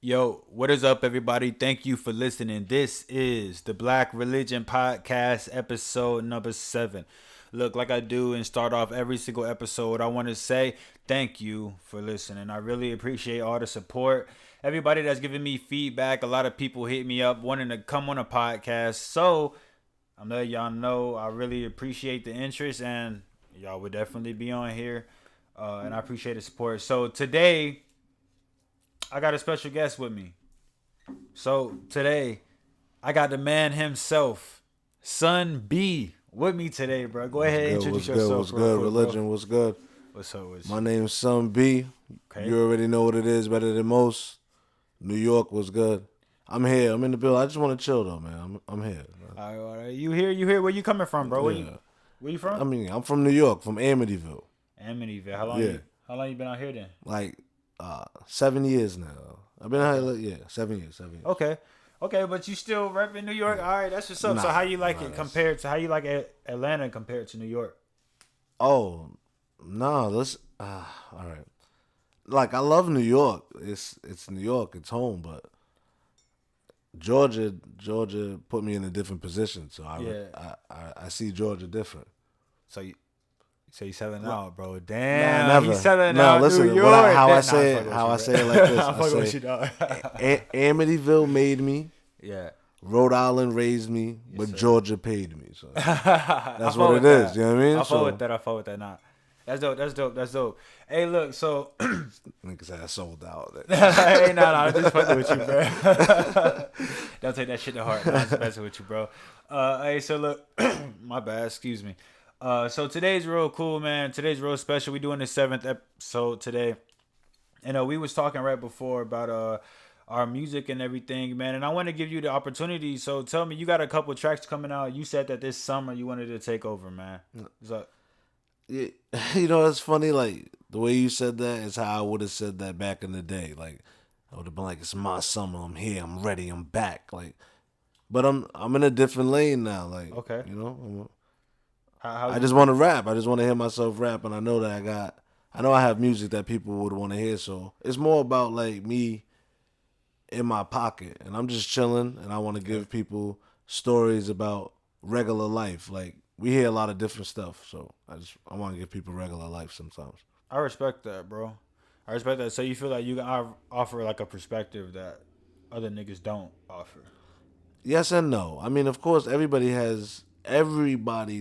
Yo, what is up, everybody? Thank you for listening. This is the Black Religion Podcast, episode number 7. Look, like I do and start off every single episode, I want to say thank you for listening. I really appreciate all the support. Everybody that's giving me feedback, a lot of people hit me up wanting to come on a podcast. So, I'm letting y'all know I really appreciate the interest and y'all would definitely be on here. And I appreciate the support. So, today, I got a special guest with me. So today, I got the man himself, Son B, with me today, bro. Go ahead and introduce yourself. What's good? Religion, bro. what's good? What's up? My name's Son B. Okay. You already know what it is better than most. New York was good. I'm here. I'm in the building. I just want to chill though, man. I'm here. All right. You here? Where you coming from, bro? Yeah. Where you from? I mean, I'm from New York, from Amityville. Amityville. How long you been out here then? Like 7 years now. I've been out here, 7 years. Okay, but you still repping New York. All right, that's what's up. So how you like it compared to how you like Atlanta compared to New York? Oh, no, let's all right. Like I love New York. It's New York. It's home, but Georgia put me in a different position. So I see Georgia different. So you selling out, bro. Damn, never. He's selling no, out listen, New York. I say it like this. I'm fucking with you, dog. Amityville made me. Yeah. Rhode Island raised me, but sir. Georgia paid me. So that's what it is. You know what I mean? I fought with that. Nah. That's dope. Hey, look, so niggas said I sold out. Hey, nah, just fucking with you, bro. Don't take that shit to heart. I'm just messing with you, bro. Hey, so look, my bad, excuse me. So today's real cool, man. Today's real special. We doing the 7th episode today. And we was talking right before about our music and everything, man. And I want to give you the opportunity. So tell me, you got a couple tracks coming out. You said that this summer you wanted to take over, man. So, yeah, you know, it's funny. Like the way you said that is how I would have said that back in the day. Like I would have been like, "It's my summer. I'm here. I'm ready. I'm back." Like, but I'm in a different lane now. Like, okay, you know. I just want to rap. I just want to hear myself rap, and I know that I have music that people would want to hear. So it's more about like me in my pocket, and I'm just chilling, and I want to give people stories about regular life. Like we hear a lot of different stuff, so I want to give people regular life sometimes. I respect that, bro. I respect that. So you feel like you can offer like a perspective that other niggas don't offer. Yes and no. I mean, of course, everybody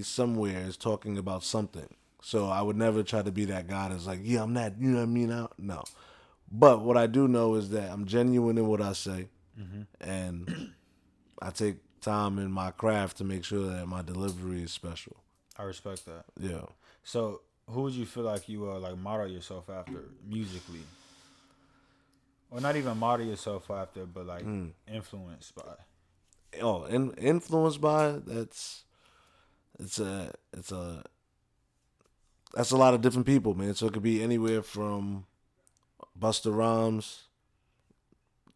somewhere is talking about something. So I would never try to be that guy that's like, yeah, I'm not, you know what I mean? No. But what I do know is that I'm genuine in what I say. Mm-hmm. And I take time in my craft to make sure that my delivery is special. I respect that. Yeah. So who would you feel like you like model yourself after musically? Or not even model yourself after, but like influenced by. Oh, influenced by, that's a lot of different people, man. So it could be anywhere from Busta Rhymes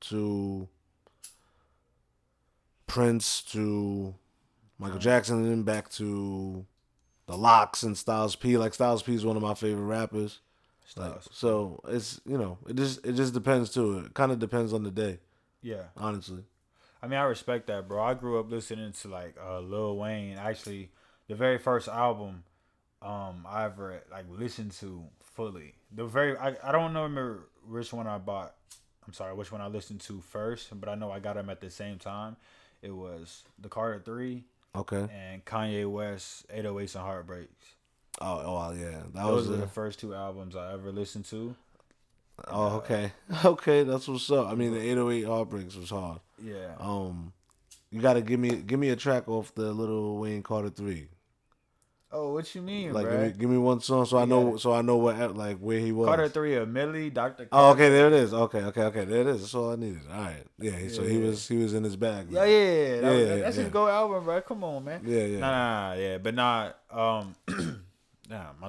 to Prince to Michael Jackson, and then back to the Locks and Styles P. Like Styles P is one of my favorite rappers. Like, so it's, you know, it just depends too. It kind of depends on the day. Yeah, honestly. I mean, I respect that, bro. I grew up listening to like Lil Wayne. Actually, the very first album I ever like listened to fully. I don't remember which one I bought. I'm sorry, which one I listened to first, but I know I got them at the same time. It was the Carter 3, okay, and Kanye West 808s and Heartbreaks. Oh yeah, Those were the first 2 albums I ever listened to. Oh, okay. Okay, that's what's up. I mean, the 808 Heartbreaks was hard. Yeah. You gotta give me a track off the Lil Wayne Carter 3. Oh, what you mean, like, bro? Give me one song so I know what, like, where he was. Carter 3 of Millie, Dr. Carter. Oh, okay, there it is. Okay, there it is. That's all I needed. All right. Yeah, so he was in his bag. Yeah. That's his go album, bro. Come on, man. Yeah. Nah, but not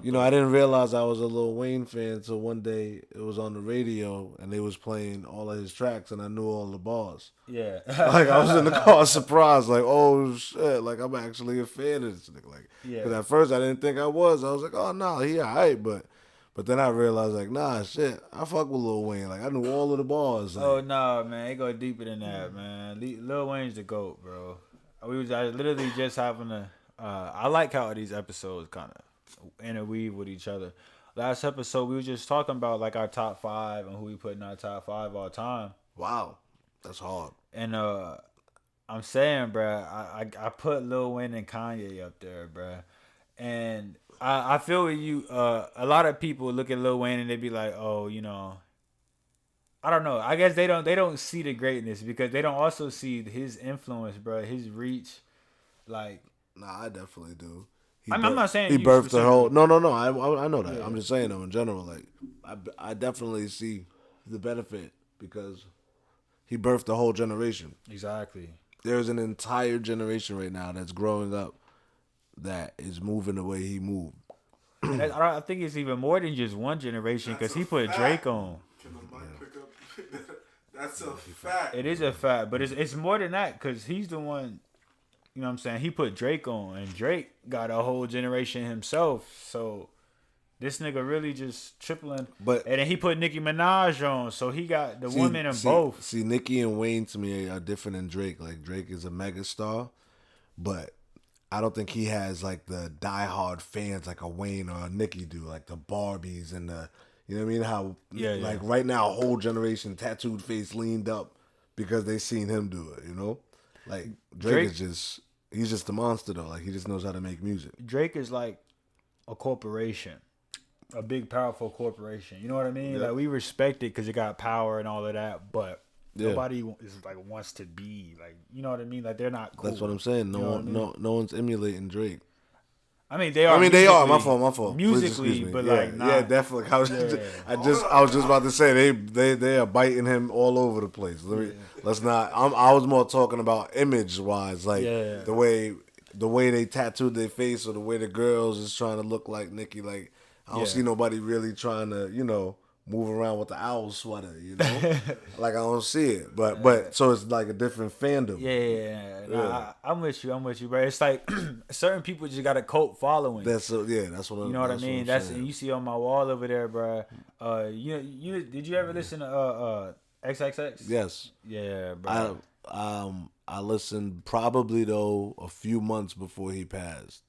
you know, I didn't realize I was a Lil Wayne fan until one day it was on the radio and they was playing all of his tracks and I knew all the bars. Yeah. Like I was in the car surprised, like, oh shit, like I'm actually a fan of this nigga. Like, yeah. Cause at first I didn't think I was. I was like, oh no, he alright, but But then I realized, like, nah, shit, I fuck with Lil Wayne. Like, I knew all of the bars. Like, Oh no, man, it go deeper than that, man. Lil Wayne's the GOAT, bro. I literally just having a. I like how these episodes kind of interweave with each other. Last episode we were just talking about like our top five and who we put in our top five all time. wow, that's hard. And I'm saying, bro, I put Lil Wayne and Kanye up there, bro. And I feel with you. A lot of people look at Lil Wayne and they be like, oh, you know, I don't know. I guess they don't see the greatness because they don't also see his influence, bro. His reach, like. Nah, I definitely do. I'm not saying he you birthed the whole. specifically. No. I know that. Yeah. I'm just saying though in general. Like, I definitely see the benefit because he birthed the whole generation. Exactly. There's an entire generation right now that's growing up that is moving the way he moved. And I think it's even more than just one generation because he put Drake on. Can the mic pick up? That's a fact. It is a fact, but it's more than that because he's the one. You know what I'm saying? He put Drake on, and Drake got a whole generation himself. So this nigga really just tripling. But and then he put Nicki Minaj on, so he got the women in both. See, Nicki and Wayne to me are different than Drake. Like Drake is a megastar, but I don't think he has like the diehard fans like a Wayne or a Nicki do, like the Barbies and the, you know what I mean? How like right now, a whole generation tattooed face leaned up because they seen him do it. You know, like Drake is he's just a monster though. Like he just knows how to make music. Drake is like a corporation, a big powerful corporation. You know what I mean? Yeah. Like we respect it because it got power and all of that, but Yeah. nobody is like wants to be like, you know what I mean? Like they're not cool. That's what I'm saying. No one's emulating Drake. I mean, they are. They are. My fault. Musically, Please, but yeah, like, not, yeah, definitely. I was just about to say they are biting him all over the place. Let's not. I was more talking about image wise, like the way they tattooed their face or the way the girls is trying to look like Nicki. Like I don't see nobody really trying to move around with the owl sweater. Like I don't see it. But so it's like a different fandom. Nah, I'm with you, bro. It's like certain people just got a cult following. That's what. You know what I mean. And you see on my wall over there, bro. You did you ever listen to XXX? Yes. Yeah, bro. I listened probably though a few months before he passed,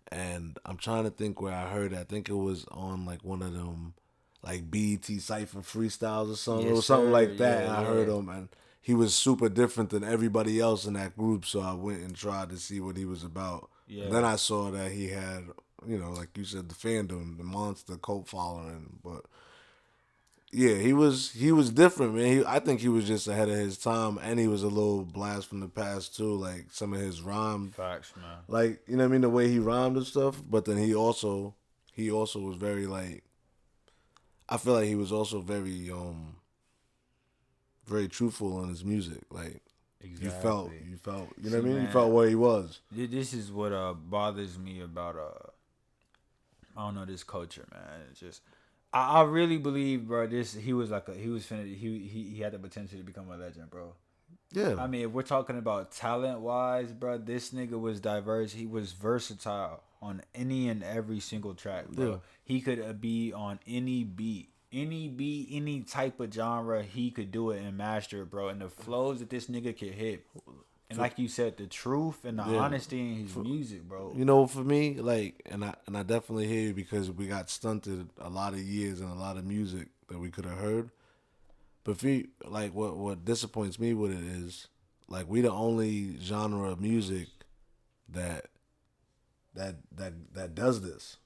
and I'm trying to think where I heard it. I think it was on like one of them like BET Cypher freestyles or something. It was something like that. I heard him, and he was super different than everybody else in that group. So I went and tried to see what he was about. Yeah. Then I saw that he had, like you said, the fandom, the monster cult following. But yeah, he was different, man. I think he was just ahead of his time, and he was a little blast from the past too. Like some of his rhyme, facts, man. Like you know what I mean, the way he rhymed and stuff. But then he also was very like. I feel like he was also very very truthful in his music. Like you felt, you know what I mean? Man, you felt where he was. This is what bothers me about I don't know, this culture, man. It's just I really believe, bro, he had the potential to become a legend, bro. Yeah. I mean, if we're talking about talent wise, bro, this nigga was diverse. He was versatile on any and every single track, bro. Yeah. He could be on any beat, any type of genre. He could do it and master it, bro. And the flows that this nigga could hit, and like you said, the truth and the honesty in his music, bro. For me, like, and I definitely hear you because we got stunted a lot of years and a lot of music that we could have heard. But like what disappoints me with it is like we the only genre of music that does this,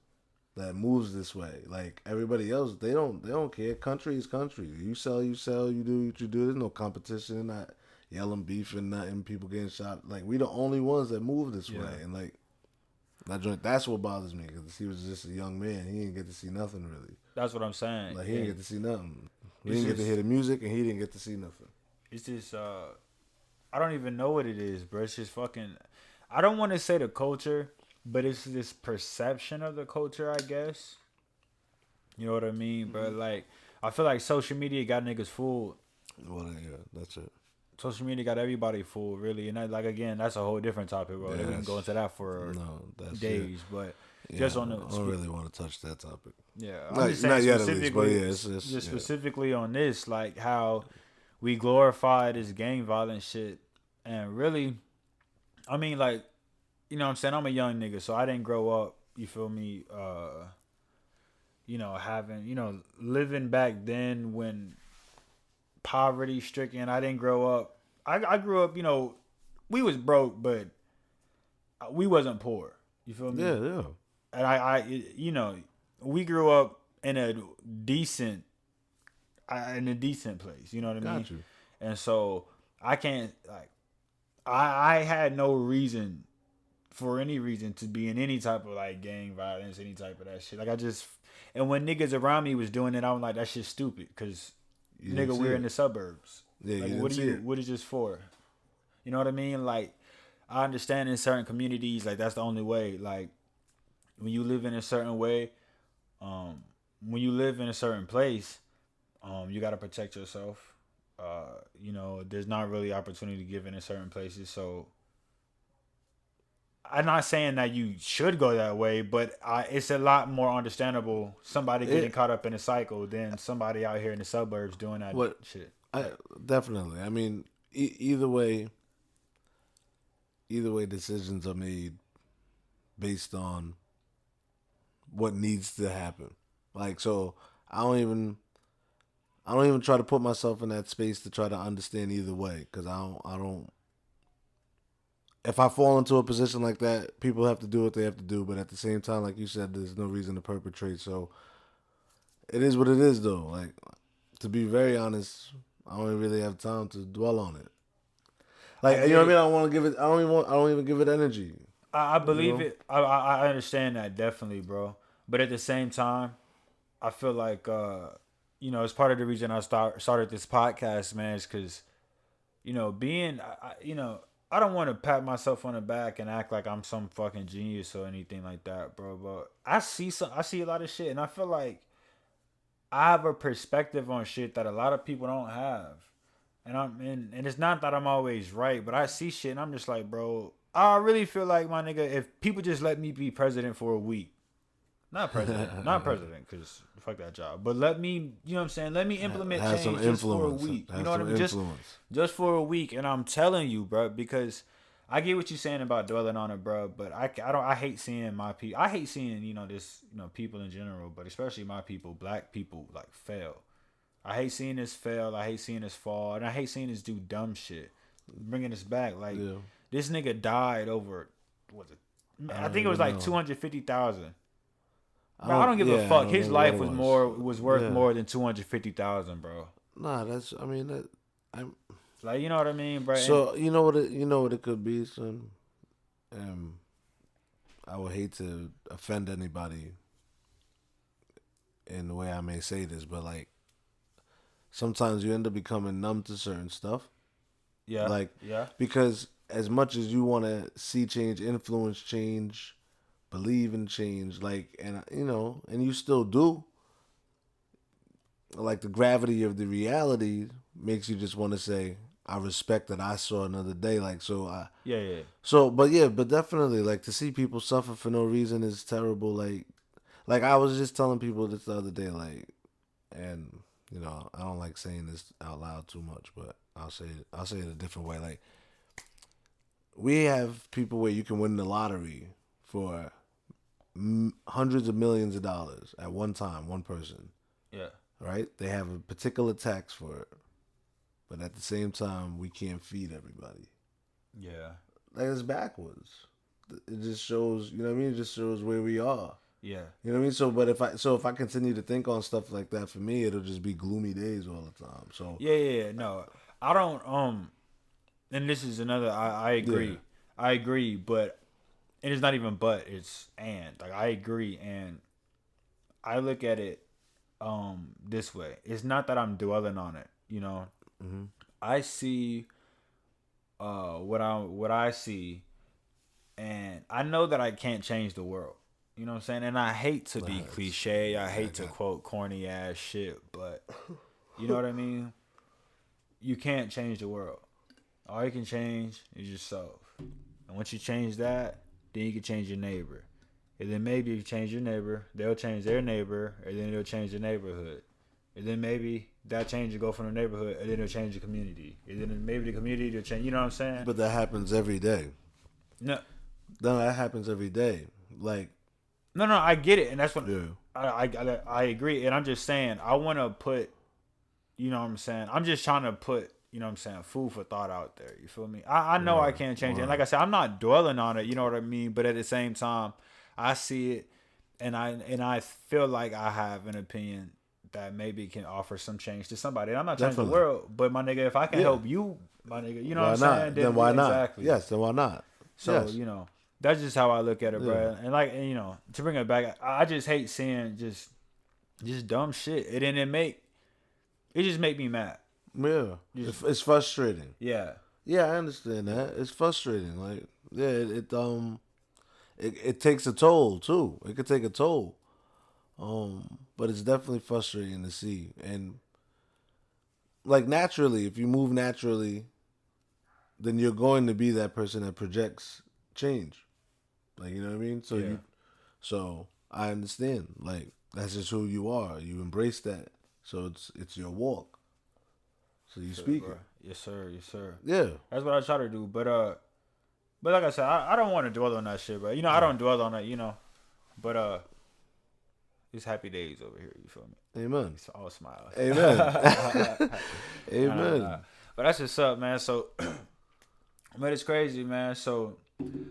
that moves this way. Like everybody else, they don't care. Country is country. You sell, you do what you do. There's no competition, not yelling, beefing, nothing, people getting shot. Like we the only ones that move this way. And like that's what bothers me because he was just a young man. He didn't get to see nothing really. That's what I'm saying. Like he didn't get to see nothing. He didn't get to hear the music, and he didn't get to see nothing. It's just, I don't even know what it is, bro. It's just fucking, I don't want to say the culture, but it's this perception of the culture, I guess. You know what I mean, bro? Like, I feel like social media got niggas fooled. Well, yeah, that's it. Social media got everybody fooled, really. And again, that's a whole different topic, bro. We can go into that for days, but... Yeah, just on I the don't really want to touch that topic. yeah. I'm Not, just saying not yet, at least. But specifically, yeah, it's just yeah. specifically on this, like how we glorify this gang violence shit, and really, I mean, like, you know what I'm saying? I'm a young nigga, so I didn't grow up, you feel me, having, living back then when poverty stricken. I didn't grow up. I grew up, we was broke, but we wasn't poor. You feel me? Yeah, yeah. And we grew up in a decent, place. You know what I mean? Got you. And so I can't like, I had no reason for any reason to be in any type of like gang violence, any type of that shit. Like and when niggas around me was doing it, I'm like, that shit's stupid, cause nigga, we're in the suburbs. Yeah, like, you what is this for? You know what I mean? Like, I understand in certain communities, like that's the only way. Like, when you live in a certain way, when you live in a certain place, you gotta protect yourself. There's not really opportunity given in certain places, so I'm not saying that you should go that way, but it's a lot more understandable somebody getting caught up in a cycle than somebody out here in the suburbs doing that shit. Definitely. I mean, either way, decisions are made based on what needs to happen. Like, so I don't even try to put myself in that space to try to understand either way, because I don't. If I fall into a position like that, people have to do what they have to do. But at the same time, like you said, there's no reason to perpetrate. So it is what it is, though. Like, to be very honest, I don't really have time to dwell on it. Like, you know what I mean? I don't want to give it. I don't even give it energy. I believe it. I understand that definitely, bro. But at the same time, I feel like it's part of the reason I started this podcast, man, is because I don't want to pat myself on the back and act like I'm some fucking genius or anything like that, bro. But I see a lot of shit, and I feel like I have a perspective on shit that a lot of people don't have. And it's not that I'm always right, but I see shit and I'm just like, bro, I really feel like, my nigga, if people just let me be president for a week, not president, because fuck that job, but let me, you know what I'm saying? Let me implement change just for a week. You know what I mean? Just for a week. And I'm telling you, bro, because I get what you're saying about dwelling on it, bro, but I hate seeing my people. I hate seeing, people in general, but especially my people, black people, like, fail. I hate seeing this fail. I hate seeing this fall. And I hate seeing this do dumb shit. Bringing this back. Like, this nigga died over, I think it was like 250,000. Bro, I don't give a fuck. His life was worth more than 250,000, bro. Nah, I'm like, you know what I mean, bro. So you know what it could be, son. I would hate to offend anybody in the way I may say this, but like, sometimes you end up becoming numb to certain stuff. Yeah. Like, because as much as you want to see change, influence change, believe in change, like, and you still do, like, the gravity of the reality makes you just want to say, I respect that I saw another day. Like, so but definitely, like, to see people suffer for no reason is terrible. Like I was just telling people this the other day, like, and I don't like saying this out loud too much, but I'll say it a different way. Like, we have people where you can win the lottery for hundreds of millions of dollars at one time, one person. Yeah. Right? They have a particular tax for it. But at the same time, we can't feed everybody. Yeah. Like, it's backwards. It just shows, you know what I mean? It just shows where we are. Yeah. You know what I mean? So, but if I continue to think on stuff like that, for me, it'll just be gloomy days all the time. So Yeah. No, I don't. And this is another. I agree. Yeah. I agree, but it is not even but. It's and. Like, I agree, and I look at it this way. It's not that I'm dwelling on it. Mm-hmm. I see what I see, and I know that I can't change the world. You know what I'm saying? And I hate to be cliche. I hate to quote corny ass shit, but you know what I mean? You can't change the world. All you can change is yourself. And once you change that, then you can change your neighbor. And then maybe you change your neighbor, they'll change their neighbor, and then they'll change the neighborhood. And then maybe that change will go from the neighborhood, and then it'll change the community. And then maybe the community will change. You know what I'm saying? But that happens every day. No, that happens every day. Like, no, I get it, and that's what yeah. I agree. And I'm just saying, I want to put, you know what I'm saying? I'm just trying to put, you know what I'm saying, food for thought out there. You feel me? I know I can't change it. And like I said, I'm not dwelling on it. You know what I mean? But at the same time, I see it, and I feel like I have an opinion that maybe can offer some change to somebody. And I'm not changing the world, but my nigga, if I can help you, my nigga, you know what I'm saying? Then why not? Exactly. Yes, then why not? So, you know, that's just how I look at it, bro. And like, you know, to bring it back, I just hate seeing just dumb shit. And then it just make me mad. Yeah. It's frustrating. Yeah. Yeah, I understand that. It's frustrating. Like, yeah, it takes a toll too. It could take a toll. But it's definitely frustrating to see. And like naturally, if you move naturally, then you're going to be that person that projects change. Like, you know what I mean? So so I understand. Like, that's just who you are. You embrace that. So it's your walk. So you speak it. Yes, sir. Yes, sir. Yeah. That's what I try to do. But like I said, I don't want to dwell on that shit, bro. You know, I don't dwell on it, you know. But it's happy days over here, you feel me? Amen. It's all smiles. Amen. Amen. But that's what's up, man. So but it's crazy, man. So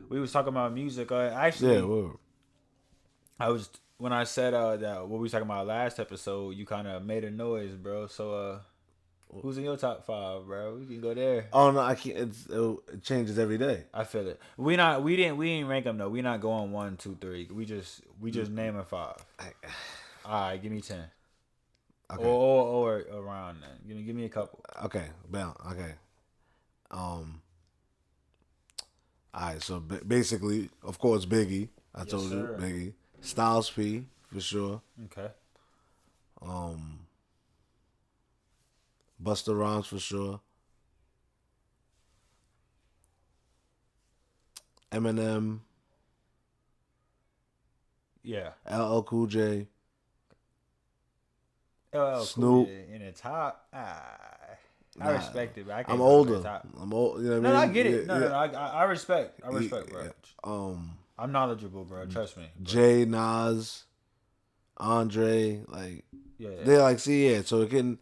we was talking about music. Actually, I was when I said that what we was talking about last episode, you kind of made a noise, bro. So who's in your top 5, bro? We can go there. Oh no, I can't. It changes every day. I feel it. We didn't rank them though. We not going 1, 2, 3. We just naming 5. All right, give me 10. Okay. Or around that. Give me a couple. Okay, okay. All right, so basically, of course, Biggie. I told you, Biggie. Styles P, for sure. Okay. Busta Rhymes, for sure. Eminem. Yeah. LL Cool J. LL Snoop. Cool J in the top. I respect it, but I can't I'm go older. top. I'm old. You know what No, I mean? I get it. No. I respect. I respect, bro. Yeah. I'm knowledgeable, bro. Trust me. Jay, Nas, Andre, like Yeah. they're like, so it can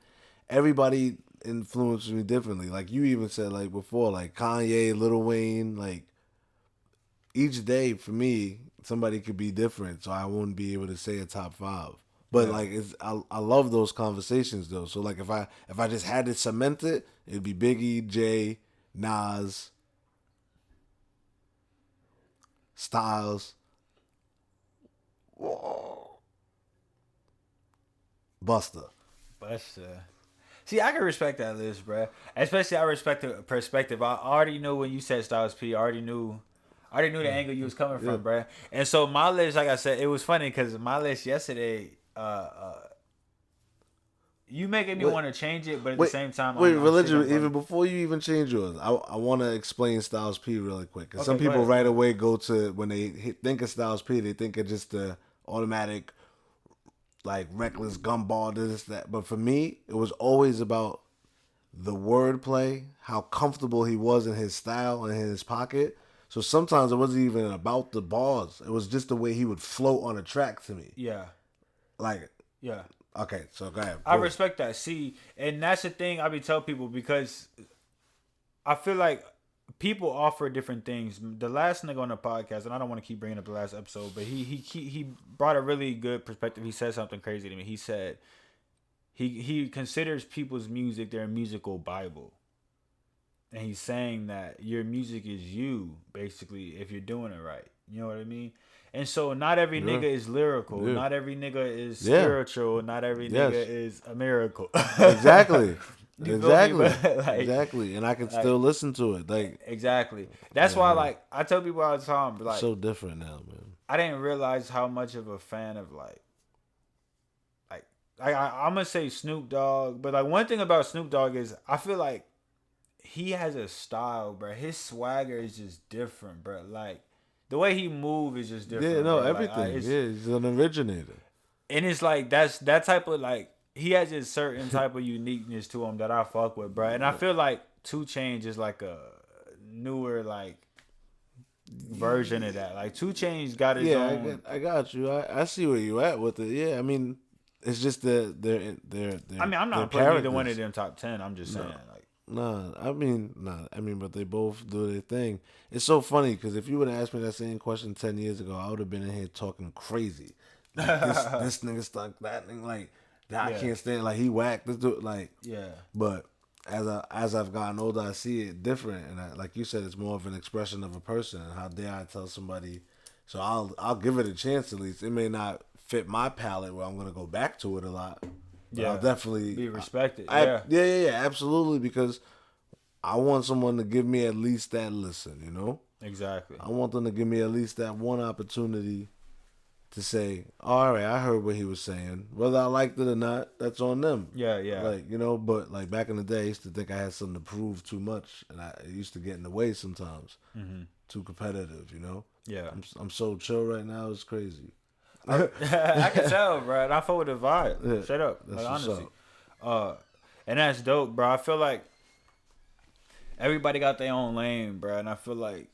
everybody influences me differently. Like you even said like before, like Kanye, Lil Wayne, like each day for me, somebody could be different, so I wouldn't be able to say a top 5. But like I love those conversations though. So like if I just had to cement it, it'd be Biggie, Jay, Nas, Styles, Busta. See, I can respect that list, bro. Especially I respect the perspective. I already knew when you said Styles P. I already knew the angle you was coming from, bro. And so my list, like I said, it was funny because my list yesterday, you making me want to change it, but at the same time, religion. Even before you even change yours, I want to explain Styles P really quick. Because some people right away go to when they think of Styles P, they think of just the automatic, like reckless gumball, this that. But for me, it was always about the wordplay, how comfortable he was in his style and in his pocket. So sometimes it wasn't even about the bars. It was just the way he would float on a track to me. Yeah. Like. Yeah. Okay, so go ahead. I respect that. See, and that's the thing I be telling people because I feel like people offer different things. The last nigga on the podcast, and I don't want to keep bringing up the last episode, but he brought a really good perspective. He said something crazy to me. He said he considers people's music their musical Bible. And he's saying that your music is you, basically, if you're doing it right. You know what I mean? And so not every nigga is lyrical. Yeah. Not every nigga is spiritual. Not every nigga is a miracle. Exactly. Exactly. Exactly. And I can still listen to it. Like exactly. That's why like I tell people all the time, like so different now, man. I didn't realize how much of a fan of I'm gonna say Snoop Dogg, but like one thing about Snoop Dogg is I feel like he has a style, bro. His swagger is just different, bro. Like the way he move is just different. Yeah, no, bro. everything. He's an originator. And it's like that type of like he has a certain type of uniqueness to him that I fuck with, bro. And I feel like 2 Chainz is like a newer like version of that. Like 2 Chainz got his own. I got you. I see where you at with it. Yeah, I mean, it's just that they're. I mean, I'm not putting either one of them top 10. I'm just saying like. I mean, but they both do their thing. It's so funny because if you would have asked me that same question 10 years ago, I would have been in here talking crazy. Like, this nigga stuck, that nigga, like, I can't stand, like, he whacked, this dude, like, But as I've gotten older, I see it different, and like you said, it's more of an expression of a person. And how dare I tell somebody? So I'll give it a chance at least. It may not fit my palate where I'm gonna go back to it a lot. But I'll definitely be respected. Yeah, absolutely. Because I want someone to give me at least that listen. You know, exactly. I want them to give me at least that one opportunity to say, all right, I heard what he was saying. Whether I liked it or not, that's on them. Yeah. Like, you know, but like back in the day, I used to think I had something to prove too much, and it used to get in the way sometimes. Mm-hmm. Too competitive, you know. Yeah. I'm so chill right now. It's crazy. I can tell, bro. And I fuck with the vibe. Yeah, straight up, that's like, what's honestly. up. And that's dope, bro. I feel like everybody got their own lane, bro. And I feel like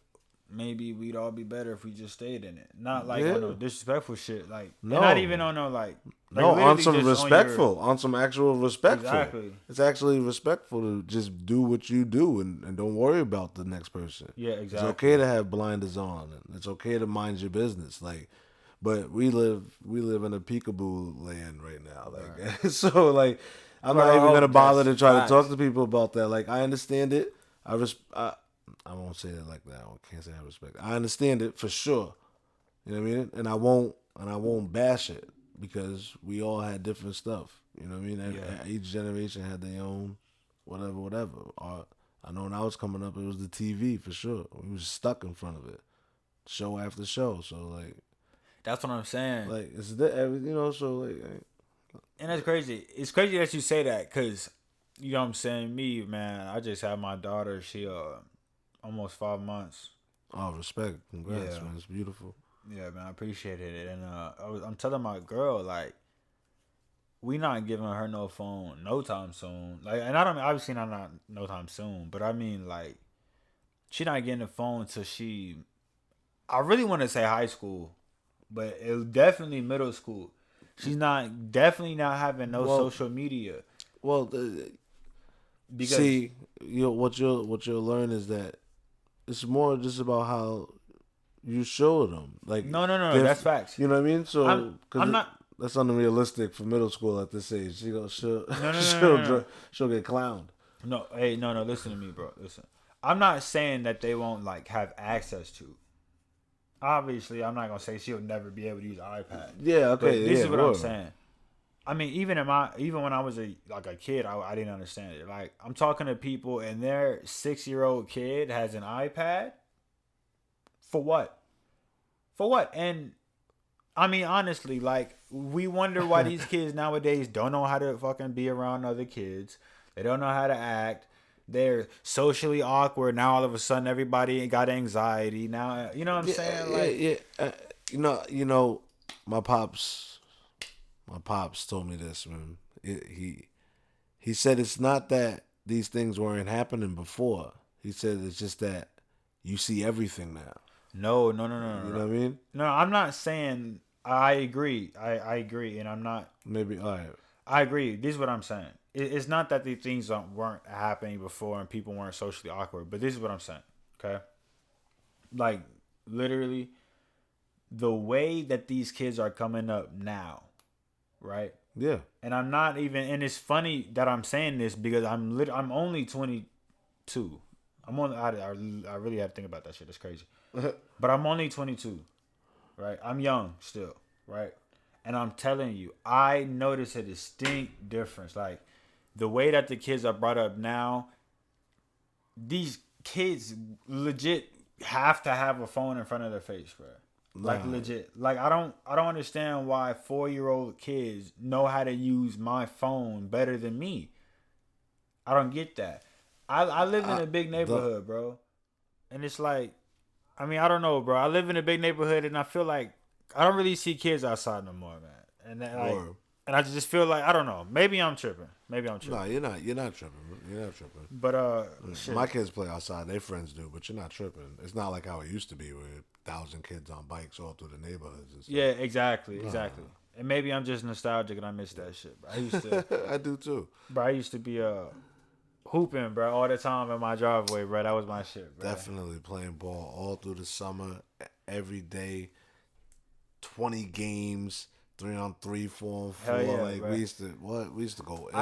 maybe we'd all be better if we just stayed in it. Not like on no disrespectful shit. Like, no. not even on no like no, on some respectful. On on some actual respectful. Exactly. It's actually respectful to just do what you do and don't worry about the next person. Yeah, exactly. It's okay to have blinders on. And it's okay to mind your business. Like, but we live in a peekaboo land right now. Like, right. So like, I'm not even gonna bother to try to talk to people about that. Like, I understand it. I won't say it like that. I can't say I respect it. I understand it for sure. You know what I mean? And I won't bash it because we all had different stuff. You know what I mean? Yeah. Each generation had their own whatever. I know when I was coming up, it was the TV for sure. We was stuck in front of it, show after show. So like, that's what I'm saying. Like, it's you know. So like, and that's crazy. It's crazy that you say that because you know what I'm saying. Me, man, I just had my daughter. She almost 5 months. Oh, respect. Congrats, man. It's beautiful. Yeah, man. I appreciate it. And I'm telling my girl, like, we not giving her no phone no time soon. Like, and I don't obviously not no time soon, but I mean, like, she not getting the phone till I really want to say high school, but it was definitely middle school. She's definitely not having no social media. Well, because see, what you'll learn is that it's more just about how you show them. Like, no, that's facts. You know what I mean? So I'm not. That's unrealistic for middle school at this age. She'll get clowned. No, hey, no. Listen to me, bro. Listen, I'm not saying that they won't like have access to. Obviously, I'm not gonna say she'll never be able to use an iPad. Yeah, okay. But this is what I'm saying. I mean, even when I was a kid, I didn't understand it. Like, I'm talking to people and their 6-year-old kid has an iPad. For what? And I mean, honestly, like, we wonder why these kids nowadays don't know how to fucking be around other kids. They don't know how to act. They're socially awkward. Now all of a sudden everybody got anxiety. Now, you know what I'm saying? Like, you know, my pops told me this, man. He said it's not that these things weren't happening before. He said it's just that you see everything now. No. You know what I mean? No, I'm not saying. I agree. I agree, and I'm not. Maybe all right. I agree. This is what I'm saying. It's not that these things weren't happening before and people weren't socially awkward, but this is what I'm saying. Okay, like literally, the way that these kids are coming up now, right? Yeah. And I'm not even. And it's funny that I'm saying this because I'm only 22. I really had to think about that shit. That's crazy. But I'm only 22, right? I'm young still, right? And I'm telling you, I notice a distinct difference. Like, the way that the kids are brought up now, these kids legit have to have a phone in front of their face, bro. Like, legit. Like, I don't understand why 4-year-old kids know how to use my phone better than me. I don't get that. I live in a big neighborhood, bro. And it's like, I mean, I don't know, bro. I live in a big neighborhood, and I feel like I don't really see kids outside no more, man. And that, like, Word. and I just feel like I don't know. Maybe I'm tripping. No, you're not. You're not tripping. You're not tripping. But shit. My kids play outside. Their friends do, but you're not tripping. It's not like how it used to be, where 1,000 kids on bikes all through the neighborhoods and stuff. Yeah, exactly. And maybe I'm just nostalgic and I miss that shit. Bro. I used to. I do too. Bro, I used to be hooping, bro, all the time in my driveway, bro. That was my shit, bro. Definitely playing ball all through the summer, every day, 20 games, 3-on-3, 4-on-4. Hell yeah, like bro. we used to go in.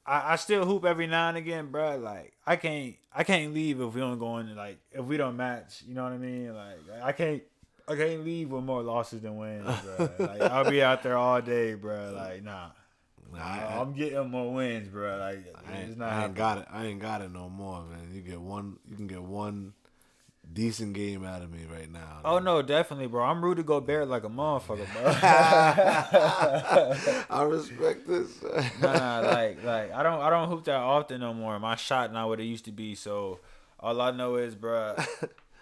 I still hoop every now and again, bro. Like I can't leave if we don't go in. Like if we don't match, you know what I mean? Like I can't leave with more losses than wins, bro. Like I'll be out there all day, bro. Like nah. I'm getting more wins, bro. Like it's not. I ain't got it no more, man. You can get one decent game out of me right now. Oh no, definitely, bro. I'm Rudy Gobert like a motherfucker, bro. I respect this. like I don't hoop that often no more. My shot not what it used to be. So all I know is, bro,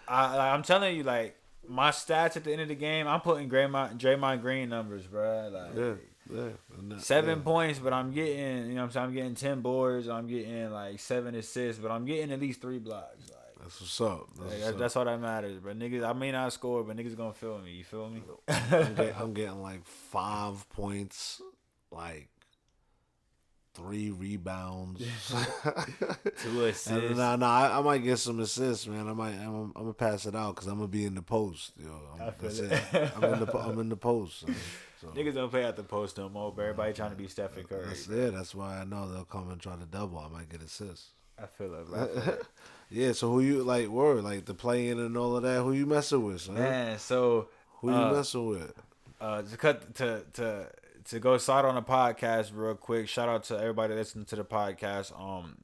I'm telling you, like my stats at the end of the game, I'm putting Draymond Green numbers, bro. Like. Yeah. 7 points, but I'm getting, you know what I'm saying? I'm getting 10 boards. I'm getting like 7 assists, but I'm getting at least 3 blocks. Like that's what's up. That's all that matters, bro. Niggas, I may not score, but niggas gonna feel me. You feel me? I'm getting like 5 points, like 3 rebounds, 2 assists. I might get some assists, man. I'm gonna pass it out because I'm gonna be in the post. That's it. I'm in the post. So. Niggas don't play at the post no more, but everybody trying to be Stephen Curry. That's it. That's why I know they'll come and try to double. I might get assists. I feel it. Yeah. So who you like? Like the play-in and all of that. Who you messing with, son? Man, so who you messing with? To go start on the podcast real quick. Shout out to everybody listening to the podcast.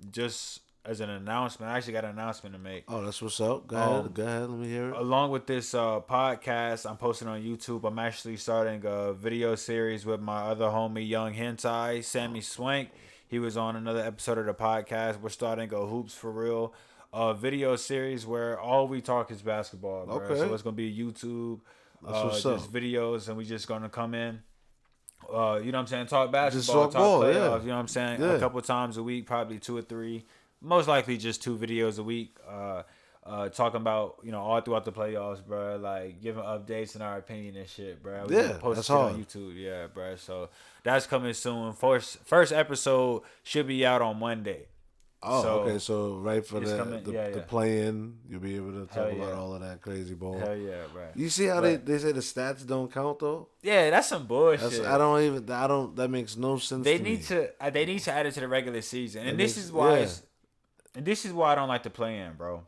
Just as an announcement, I actually got an announcement to make. Oh, that's what's up. Go ahead. Let me hear it. Along with this podcast, I'm posting on YouTube. I'm actually starting a video series with my other homie, Young Hentai, Sammy Swank. He was on another episode of the podcast. We're starting a Hoops for Real video series where all we talk is basketball, bro. Okay. So it's going to be YouTube, just videos, and we just going to come in. You know what I'm saying? Talk basketball, talk playoffs. Yeah. You know what I'm saying? Yeah. A couple times a week, probably 2 or 3. Most likely just 2 videos a week. Talking about, all throughout the playoffs, bro. Like giving updates and our opinion and shit, bro. We post that's it on YouTube, yeah, bro. So that's coming soon. First episode should be out on Monday. Oh, okay. So right for the play-in, you'll be able to talk about all of that crazy ball. Hell yeah, bro. You see how they say the stats don't count though? Yeah, that's some bullshit. That makes no sense. They need to add it to the regular season, and this is why. And this is why I don't like to play in, bro.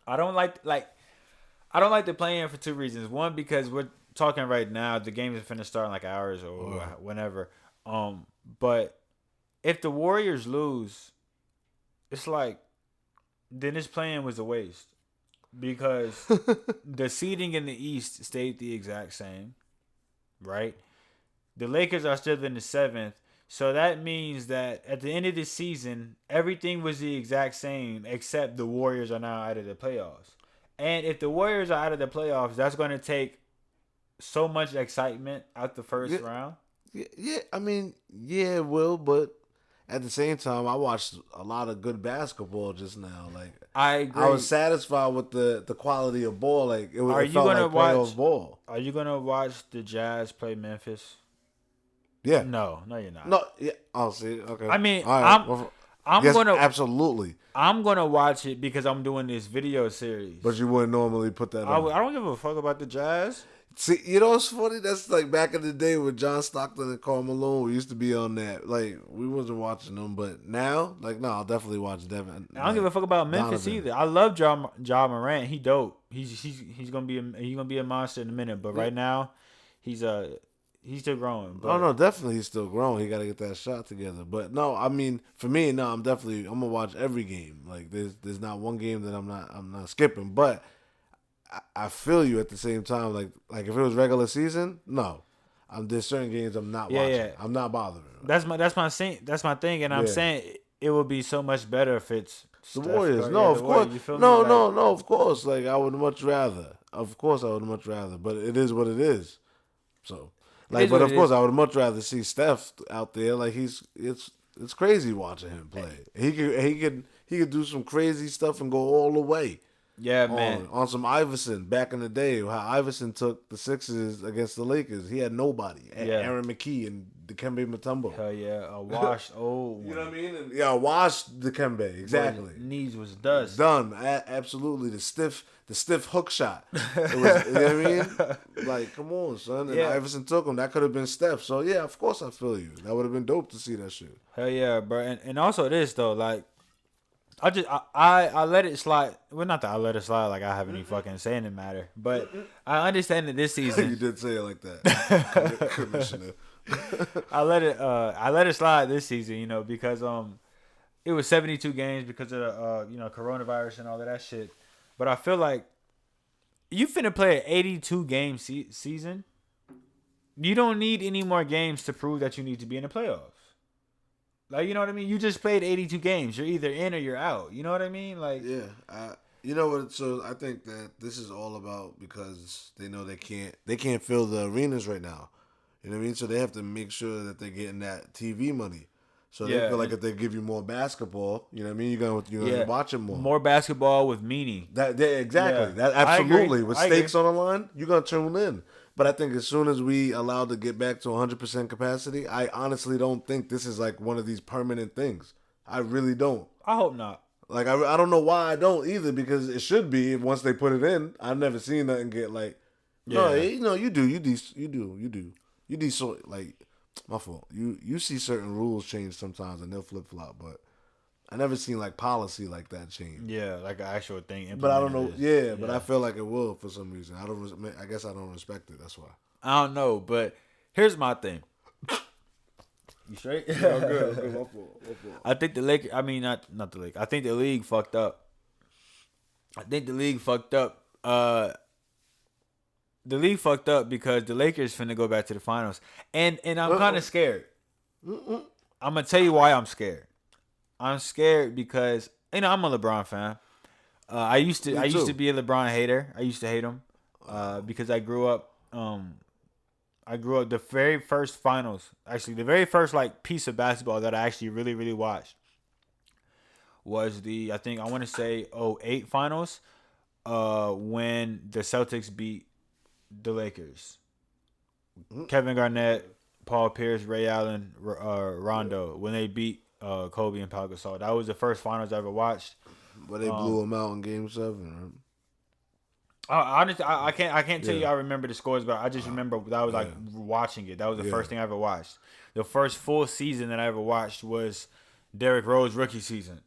I don't like to play in for 2 reasons. One, because we're talking right now, the game is finna start in like hours or whenever. But if the Warriors lose, it's like then this playing was a waste because the seeding in the East stayed the exact same, right? The Lakers are still in the 7th. So that means that at the end of the season, everything was the exact same except the Warriors are now out of the playoffs. And if the Warriors are out of the playoffs, that's going to take so much excitement out the first round. Yeah, I mean, yeah, it will, but at the same time, I watched a lot of good basketball just now. Like I agree. I was satisfied with the quality of ball. Like it felt like playoff ball. Are you going to watch the Jazz play Memphis? Yeah. No, you're not. No, yeah. I'll see. Okay. I mean, right. I'm yes, gonna absolutely. I'm gonna watch it because I'm doing this video series. But you wouldn't normally put that on. I don't give a fuck about the Jazz. See, you know what's funny? That's like back in the day with John Stockton and Karl Malone. We used to be on that. Like we wasn't watching them, but now, like, no, I'll definitely watch Devin. I don't give a fuck about Memphis either. I love Ja Morant. He dope. He's gonna be a monster in a minute. But right now, he's still growing. But. Oh no, definitely he's still growing. He got to get that shot together. But no, I mean, for me, no, I'm gonna watch every game. Like there's not one game that I'm not skipping. But I feel you at the same time. Like if it was regular season, no, there's certain games I'm not watching. Yeah. I'm not bothering. That's my thing, and I'm saying it would be so much better if it's The Steph Warriors. Curry. No, Yeah, of the course. Warriors, you feel me? No, Like, no, of course. Like, I would much rather. Of course, I would much rather. But it is what it is. So, like, is but what of it course, is. I would much rather see Steph out there. Like, it's crazy watching him play. He could do some crazy stuff and go all the way. Yeah, man. On some Iverson back in the day, how Iverson took the Sixers against the Lakers. He had nobody. Yeah. Aaron McKee and Dikembe Mutombo. Hell yeah, a washed old. You know what I mean? And, yeah, wash Dikembe exactly. His knees was dust. Done. Absolutely. The stiff hook shot. It was, you know what I mean? Like, come on, son. And Yeah. Iverson took him. That could have been Steph. So yeah, of course I feel you. That would have been dope to see that shit. Hell yeah, bro. And also this though, like, I let it slide. Well, not that I let it slide. Like I have any fucking say in the matter, but I understand that this You season did say it like that, Commissioner. I let it slide this season, you know, because it was 72 games because of the coronavirus and all of that shit. But I feel like you finna play an 82 game season. You don't need any more games to prove that you need to be in the playoffs. Like, you know what I mean? You just played 82 games. You're either in or you're out. You know what I mean? Like, Yeah, you know what? So I think that this is all about because they know they can't fill the arenas right now. You know what I mean? So they have to make sure that they're getting that TV money. So they feel like if they give you more basketball, you know what I mean? You're gonna watch it more. More basketball with meaning. Exactly. Yeah. That absolutely. I With agree. stakes on the line, you're gonna tune in. But I think as soon as we allowed to get back to 100% capacity, I honestly don't think this is like one of these permanent things. I really don't. I hope not. Like I don't know why I don't either because it should be once they put it in. I've never seen nothing get like. No, you do. So like, my fault. You see certain rules change sometimes and they'll flip flop, but I never seen like policy like that change. Yeah, like an actual thing. But I don't know. implemented Yeah, but I feel like it will for some reason. I guess I don't respect it. That's why. I don't know, but here's my thing. You straight? I'm good. My fault. I think the Lakers. I mean, not the Lakers. I think the league fucked up. The league fucked up because the Lakers finna go back to the finals, and I'm kind of scared. I'm gonna tell you why I'm scared. I'm scared because I'm a LeBron fan. I used to be a LeBron hater. I used to hate him because I grew up. The very first finals, actually, the very first like piece of basketball that I actually really really watched was I want to say 08 finals, when the Celtics beat the Lakers. Kevin Garnett, Paul Pierce, Ray Allen, Rondo, when they beat Kobe and Pau Gasol. That was the first finals I ever watched. But they blew him out in Game 7. Honestly, I can't tell you I remember the scores, but I just remember that I was like watching it. That was the first thing I ever watched. The first full season that I ever watched was Derrick Rose rookie season.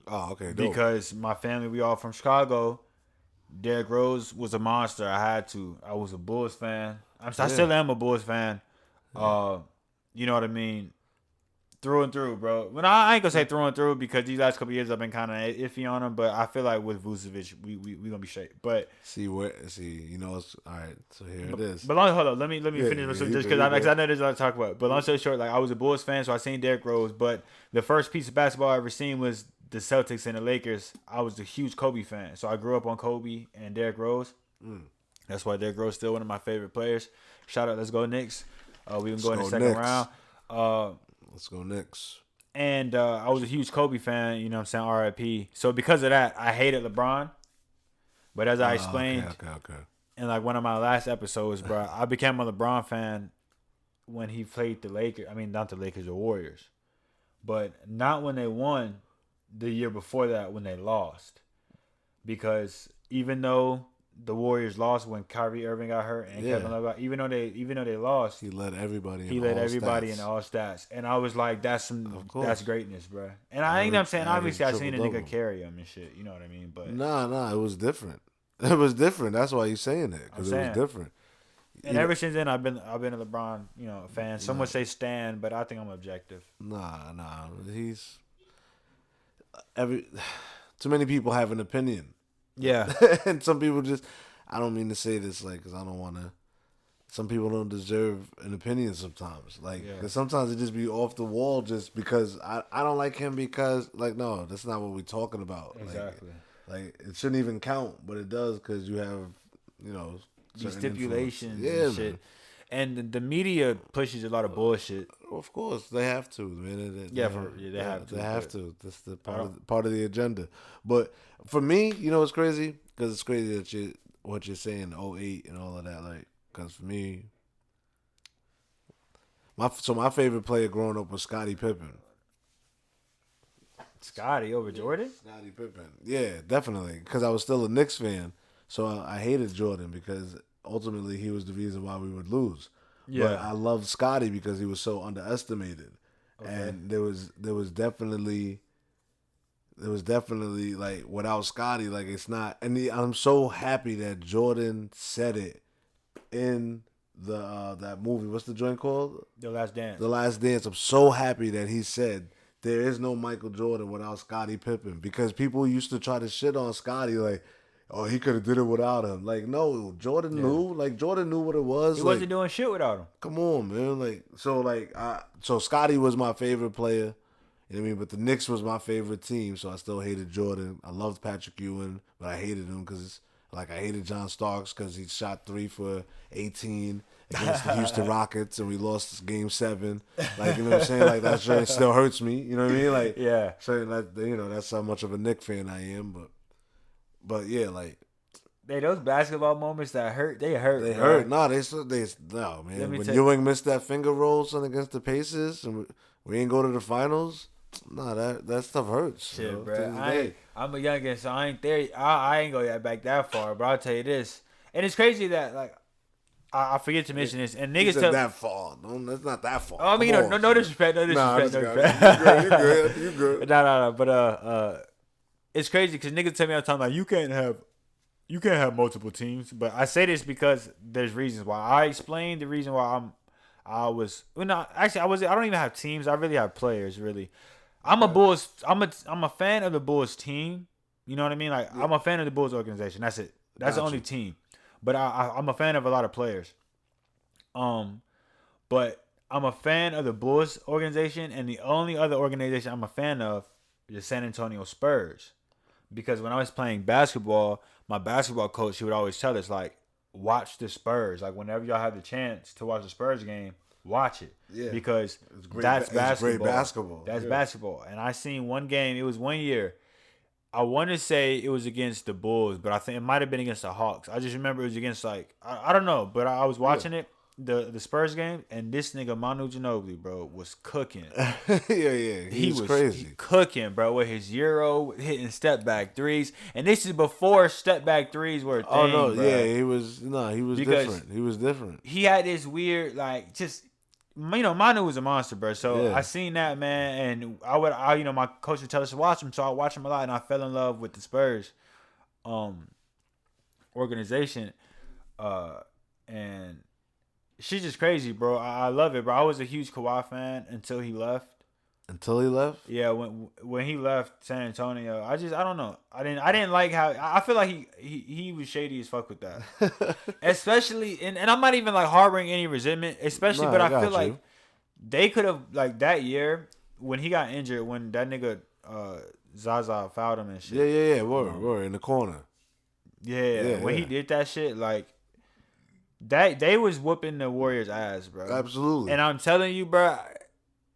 Oh, okay. Dope. Because my family, we all from Chicago. Derrick Rose was a monster. I was a Bulls fan. I still am a Bulls fan. You know what I mean? Through and through, bro. When I ain't gonna say through and through because these last couple years I've been kind of iffy on him, but I feel like with Vucevic, we gonna be straight. But it's all right. So here it is. But hold on, let me finish just because I know there's a lot to talk about. But long story short, like I was a Bulls fan, so I seen Derrick Rose. But the first piece of basketball I ever seen was the Celtics and the Lakers. I was a huge Kobe fan, so I grew up on Kobe and Derrick Rose. That's why Derrick Rose is still one of my favorite players. Shout out, let's go Knicks. We can go in the second round. Let's go Knicks. And I was a huge Kobe fan, you know what I'm saying, RIP. So because of that, I hated LeBron. But as I explained in like one of my last episodes, bro, I became a LeBron fan when he played the Lakers. I mean, not the Lakers, the Warriors. But not when they won the year before that when they lost. Because even though the Warriors lost when Kyrie Irving got hurt and Kevin Love even though they lost, he led everybody in all stats. And I was like, that's greatness, bro. And I think I'm saying obviously I seen a nigga carry him and shit, you know what I mean? But nah, it was different. It was different. That's why he's saying it, because it was different. And ever since then, I've been a LeBron, fan. Some would say stan, but I think I'm objective. Nah, he's too many people have an opinion. Yeah. And some people just, I don't mean to say this like, because I don't want to some people don't deserve an opinion sometimes. Like, Yeah. 'cause sometimes it just be off the wall just because I don't like him because, like, no, that's not what we're talking about. Exactly. Like it shouldn't even count, but it does because you have, These certain stipulations influence. and shit. And the media pushes a lot of bullshit. Of course, they have to, man. They have to. They have but to. That's the part of the agenda. But for me, it's crazy because it's crazy that what you're saying, '08 and all of that. Like, because for me, my favorite player growing up was Scottie Pippen. Scotty over Jordan? Scottie Pippen, yeah, definitely. Because I was still a Knicks fan, so I hated Jordan because ultimately he was the reason why we would lose. Yeah. But I loved Scotty because he was so underestimated. Okay. And there was definitely like without Scotty, like it's not. And I'm so happy that Jordan said it in the that movie. What's the joint called? The Last Dance. The Last Dance. I'm so happy that he said there is no Michael Jordan without Scottie Pippen, because people used to try to shit on Scotty like, oh, he could have did it without him. Like, no, Jordan knew. Like, Jordan knew what it was. He wasn't doing shit without him. Come on, man. So Scotty was my favorite player. You know what I mean? But the Knicks was my favorite team, so I still hated Jordan. I loved Patrick Ewing, but I hated him because, I hated John Starks because he shot 3 for 18 against the Houston Rockets, and we lost Game 7. Like, you know what I'm saying? Like, that shit still hurts me. You know what I mean? Like, yeah. So that's how much of a Knicks fan I am. But yeah, like. Those basketball moments that hurt, they hurt. They bro. hurt. No, man. When Ewing missed that finger roll son against the Pacers and we ain't go to the finals, that stuff hurts. Shit, bro. I'm a youngin', so I ain't there. I ain't go back that far, but I'll tell you this. And it's crazy that, like, I forget to mention this. And niggas tell that far. No, that's not that far. Oh, I mean, no disrespect. No disrespect. Nah, no disrespect. You good. No. But it's crazy because niggas tell me all the time, like, you can't have multiple teams. But I say this because there's reasons why. I explained the reason why I don't even have teams. I really have players. Really, I'm a fan of the Bulls team. You know what I mean? Like, I'm a fan of the Bulls organization. That's it. That's the only team. But I'm a fan of a lot of players. But I'm a fan of the Bulls organization, and the only other organization I'm a fan of is the San Antonio Spurs. Because when I was playing basketball, my basketball coach, he would always tell us, like, watch the Spurs. Like, whenever y'all have the chance to watch the Spurs game, watch it. Yeah. Because that's basketball. It's great basketball. That's basketball. And I seen one game, it was 1 year. I want to say it was against the Bulls, but I think it might have been against the Hawks. I just remember it was against, like, I don't know, but I was watching it, the Spurs game, and this nigga Manu Ginobili, bro, was cooking. Yeah. He was crazy. Cooking, bro, with his Euro hitting step back threes. And this is before step back threes were a thing. Oh, no, bro. Yeah, he was different. He was different. He had this weird, like, just. Manu was a monster, bro. So I seen that, man, and I my coach would tell us to watch him, so I watch him a lot, and I fell in love with the Spurs, organization, and she's just crazy, bro. I love it, bro. I was a huge Kawhi fan until he left. Until he left? Yeah, when he left San Antonio, I don't know. I didn't like how I feel like he was shady as fuck with that. Especially and I'm not even like harboring any resentment, especially but I feel like they could have, like, that year when he got injured, when that nigga Zaza fouled him and shit. Yeah, word in the corner. Yeah, when he did that shit, like, they was whooping the Warriors' ass, bro. Absolutely. And I'm telling you, bro,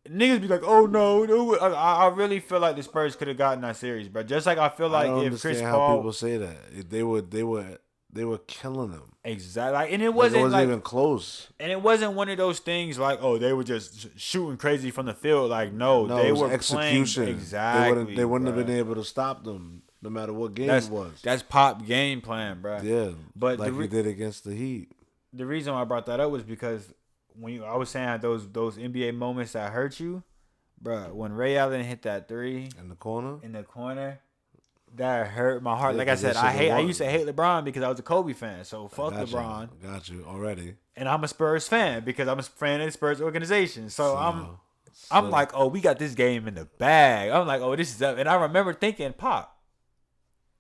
niggas be like, oh no, I really feel like the Spurs could have gotten that series, bro. Just like I feel like if Chris Paul, how people say that they were killing them. Exactly, and it wasn't even close. And it wasn't one of those things like, oh, they were just shooting crazy from the field. Like, no, they were execution. Playing exactly. They wouldn't have been able to stop them no matter what game it was. That's Pop game plan, bro. Yeah, but like we did against the Heat. The reason why I brought that up was because I was saying those NBA moments that hurt you, bro. When Ray Allen hit that three in the corner, that hurt my heart. Like I said, I used to hate LeBron because I was a Kobe fan. So fuck LeBron. Got you already. And I'm a Spurs fan because I'm a fan of the Spurs organization. So I'm like, oh, we got this game in the bag. I'm like, oh, this is up. And I remember thinking, Pop,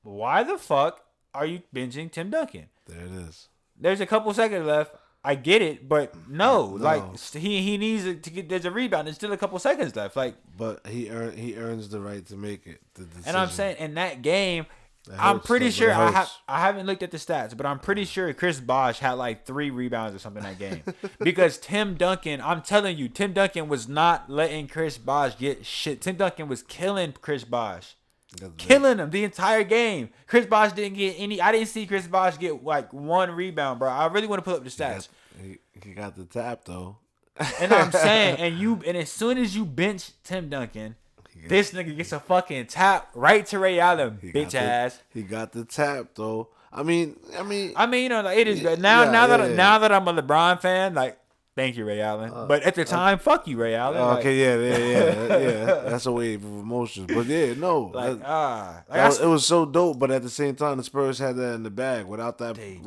why the fuck are you benching Tim Duncan? There it is. There's a couple seconds left. I get it, but no. No. Like he needs to get. There's a rebound. There's still a couple seconds left. Like, But he earns the right to make it. The decision. and I'm saying in that game, That I'm hurts, pretty though, sure but it hurts. I haven't looked at the stats, but I'm pretty sure Chris Bosh had like 3 rebounds or something in that game. Because Tim Duncan, I'm telling you, Tim Duncan was not letting Chris Bosh get shit. Tim Duncan was killing Chris Bosh. Killing him the entire game. Chris Bosh didn't get any. I didn't see Chris Bosh get like 1 rebound, bro. I really want to pull up the stats. He got the tap though. And I'm saying, and as soon as you bench Tim Duncan, this nigga gets a fucking tap right to Ray Allen, bitch ass. He got the tap though. I mean, you know, like, it is good. Now that I'm a LeBron fan, like, thank you, Ray Allen. But at the time, fuck you, Ray Allen. Okay, yeah. That's a wave of emotions. But yeah, no. It was so dope. But at the same time, the Spurs had that in the bag. Without that, it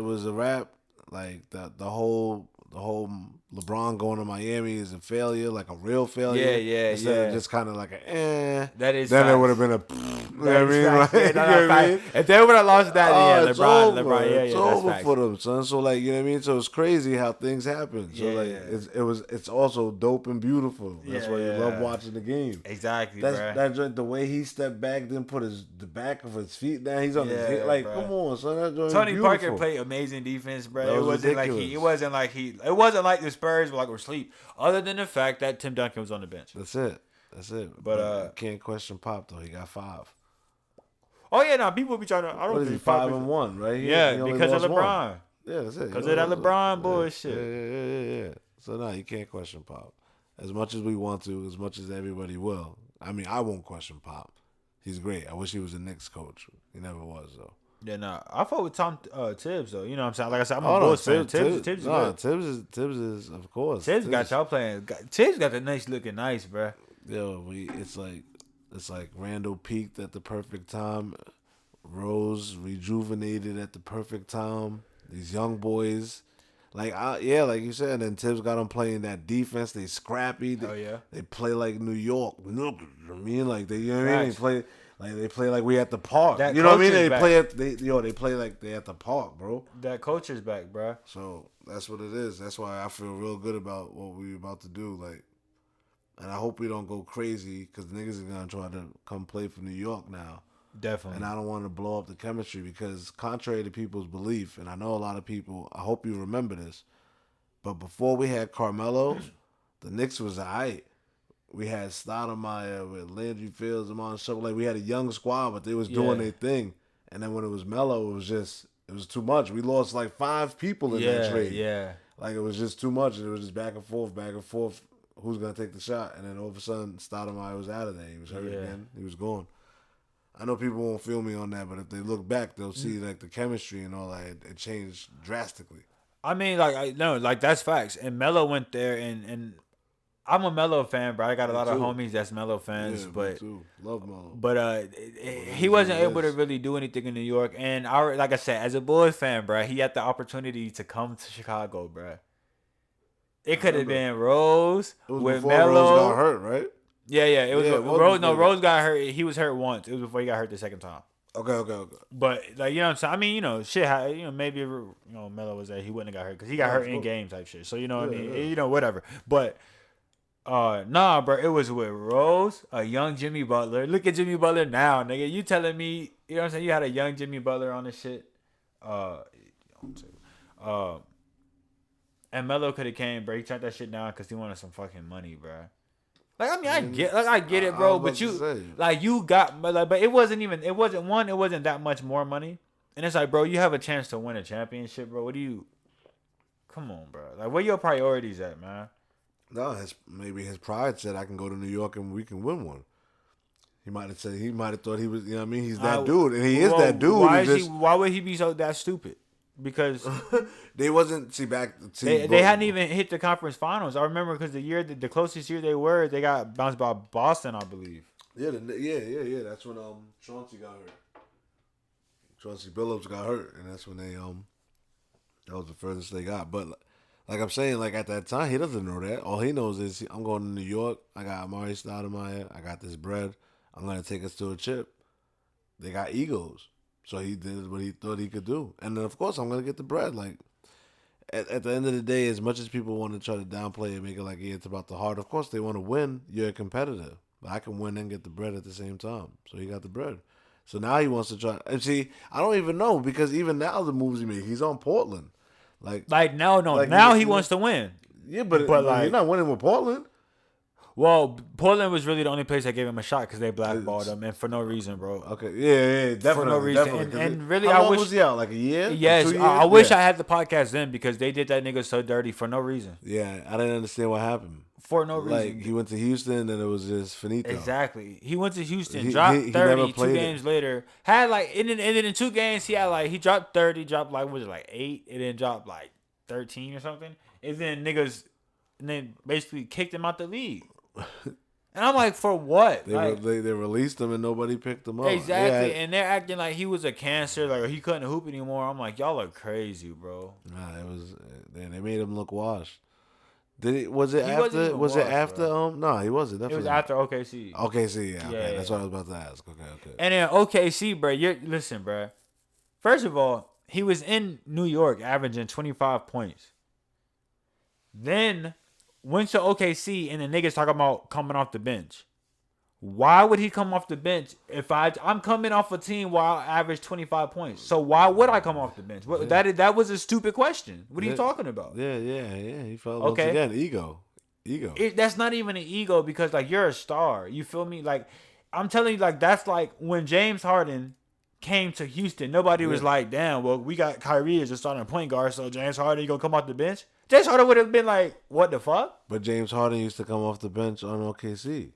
was a wrap. Like the whole LeBron going to Miami is a failure, like a real failure. Yeah. Instead of just kind of like That is. Then facts. it would have been a. You know what I mean? Facts. Like, Yeah, you know what I mean? If they would have lost that, yeah, it's LeBron, over. yeah, It's that's over facts. for them, son. So like, you know what I mean? So it's crazy how things happen. So it's also dope and beautiful. That's why you love watching the game. Exactly, That joint, the way he stepped back, then put the back of his feet down. He's on his head. Like, bro. come on, son. That joint Tony is Parker beautiful. played amazing defense, bro. That It was wasn't ridiculous. it wasn't like the Spurs were like were asleep. Other than the fact that Tim Duncan was on the bench. That's it. But you can't question Pop though. He got 5. Oh yeah, people be trying to. I don't What is he, think 5-1, right? He only because of lost LeBron. 1. Yeah, that's it. Because of that LeBron bullshit. Yeah. So no, you can't question Pop. As much as we want to, as much as everybody will. I mean, I won't question Pop. He's great. I wish he was a Knicks coach. He never was though. Yeah, nah. I fought with Tom Tibbs though. You know what I'm saying? Like I said, I'm a Bulls fan. Tibbs is good. Tibbs is of course. Tibbs got y'all playing. Tibbs got the nice looking nice, bro. Yo, it's like Randall peaked at the perfect time. Rose rejuvenated at the perfect time. These young boys, like you said, and then Tibbs got them playing that defense. They scrappy. They play like New York. You know what I mean? Like they play like we at the park. You know what I mean? They play like they at the park, bro. That coach is back, bro. So that's what it is. That's why I feel real good about what we about to do. Like, and I hope we don't go crazy because niggas are gonna try to come play for New York now. Definitely. And I don't want to blow up the chemistry because contrary to people's belief, and I know a lot of people, I hope you remember this, but before we had Carmelo, the Knicks was aight. We had Stoudemire with Landry Fields and on show. Like we had a young squad, but they was doing their thing. And then when it was Melo, it was too much. We lost like 5 people in that trade. Yeah. Like it was just too much. It was just back and forth. Who's gonna take the shot? And then all of a sudden, Stoudemire was out of there. He was hurt again. He was gone. I know people won't feel me on that, but if they look back, they'll see like the chemistry and all that. It changed drastically. I mean, like that's facts. And Melo went there, and I'm a Melo fan, bro. I got a lot of homies that's Melo fans, but too. Love Melo. But he wasn't able to really do anything in New York. And like I said, as a Bulls fan, bro, he had the opportunity to come to Chicago, bro. It could have been Rose with Melo. Rose got hurt, right? Yeah. It was Rose. No, Rose got hurt. He was hurt once. It was before he got hurt the second time. Okay. But like, you know what I'm saying? I mean, you know, shit. Maybe Melo was there, he wouldn't have got hurt because he got hurt in game type shit. So you know what I mean? You know, whatever. But nah, bro. It was with Rose, a young Jimmy Butler. Look at Jimmy Butler now, nigga. You telling me? You know what I'm saying? You had a young Jimmy Butler on this shit. And Melo could have came, bro. He turned that shit down because he wanted some fucking money, bro. Like, I mean, I get it, bro. But but it wasn't that much more money. And it's like, bro, you have a chance to win a championship, bro. Come on, bro. Like, where your priorities at, man? No, maybe his pride said I can go to New York and we can win one. He might have thought he was, you know what I mean? He's that dude, and he is that dude. Why would he be so that stupid? Because they wasn't they hadn't even hit the conference finals. I remember because the closest year they got bounced by Boston, I believe. Yeah. That's when Chauncey got hurt. Chauncey Billups got hurt, and that's when that was the furthest they got. But like I'm saying, like at that time, he doesn't know that. All he knows is I'm going to New York. I got Amari Stoudemire. I got this bread. I'm gonna take us to a chip. They got egos. So he did what he thought he could do. And then, of course, I'm going to get the bread. Like, at the end of the day, as much as people want to try to downplay it, make it like it's about the heart. Of course, they want to win. You're a competitor. But I can win and get the bread at the same time. So he got the bread. So now he wants to try. And see, I don't even know because even now the moves he make, he's on Portland. Now he wants to win. Yeah, but like, you're not winning with Portland. Well, Portland was really the only place that gave him a shot because they blackballed him, and for no reason, bro. Okay, yeah, definitely. For no reason. Definitely. And really, how I long wish. was he out? Like a year? Yes, 2 years? I wish I had the podcast then because they did that nigga so dirty for no reason. Yeah, I didn't understand what happened. For no reason. Like, he went to Houston and it was just finito. Exactly. He went to Houston, dropped 30, 2 games later. Had like, and then in 2 games, he dropped 30, dropped like, was it like 8, and then dropped like 13 or something. And then basically kicked him out the league. And I'm like, for what? They released him and nobody picked him up. Exactly. Yeah. And they're acting like he was a cancer, like he couldn't hoop anymore. I'm like, y'all are crazy, bro. Nah, it was. They made him look washed. Was it after? No, he wasn't. Definitely. It was after OKC. OKC, yeah. Okay, that's what I was about to ask. Okay. And then OKC, bro. Listen, bro. First of all, he was in New York, averaging 25 points. Then went to OKC, and the niggas talking about coming off the bench. Why would he come off the bench if I'm coming off a team where I average 25 points? So why would I come off the bench? That was a stupid question. What are you talking about? Yeah. He felt once again ego. That's not even an ego because like you're a star. You feel me? Like I'm telling you, like that's like when James Harden came to Houston. Nobody was like, damn. Well, we got Kyrie as a starting point guard, so James Harden, you gonna come off the bench? James Harden would have been like, what the fuck? But James Harden used to come off the bench on OKC.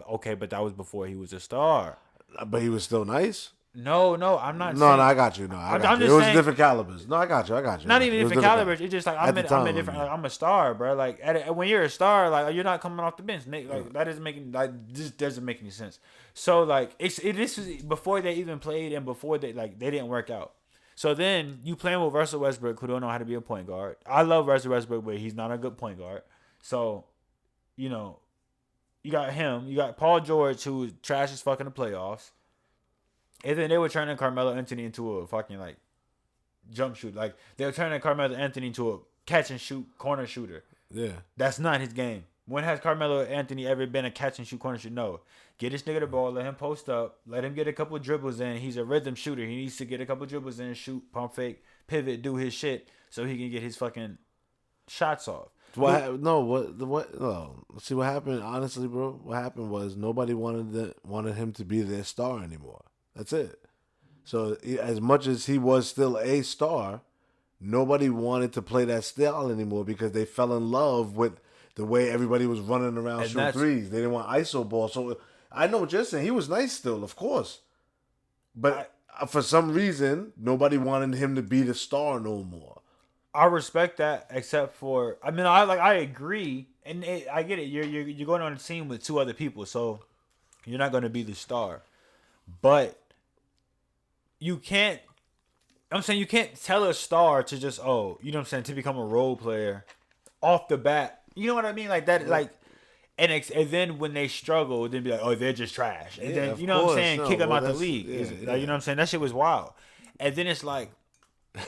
Okay, but that was before he was a star. But he was still nice. No, I'm not. No, I got you. No, I got you. It was different calibers. No, I got you. Not even different calibers. It's just like I'm a different. Like, I'm a star, bro. Like when you're a star, like you're not coming off the bench. Like that doesn't make this doesn't make any sense. So like this was before they even played and before they didn't work out. So then you playing with Russell Westbrook, who don't know how to be a point guard. I love Russell Westbrook, but he's not a good point guard. So, you got him. You got Paul George, who was trash as fucking the playoffs. And then they were turning Carmelo Anthony into a fucking jump shoot. Like they were turning Carmelo Anthony into a catch and shoot corner shooter. Yeah, that's not his game. When has Carmelo Anthony ever been a catch and shoot corner shooter? No. Get this nigga the ball, let him post up, let him get a couple of dribbles in. He's a rhythm shooter. He needs to get a couple of dribbles in, shoot, pump fake, pivot, do his shit so he can get his fucking shots off. See what happened, honestly, bro? What happened was nobody wanted him to be their star anymore. That's it. So as much as he was still a star, nobody wanted to play that style anymore because they fell in love with the way everybody was running around shooting threes. They didn't want ISO ball. So I know what you're saying. He was nice still, of course. But for some reason, nobody wanted him to be the star no more. I respect that, except for I agree, and I get it. You're going on a team with 2 other people, so you're not going to be the star. But you can't. I'm saying you can't tell a star to just to become a role player off the bat. You know what I mean? Like that, like. And then when they struggle, then be like, oh, they're just trash. And then, you know what I'm saying? Kick them out the league. You know what I'm saying? That shit was wild. And then it's like.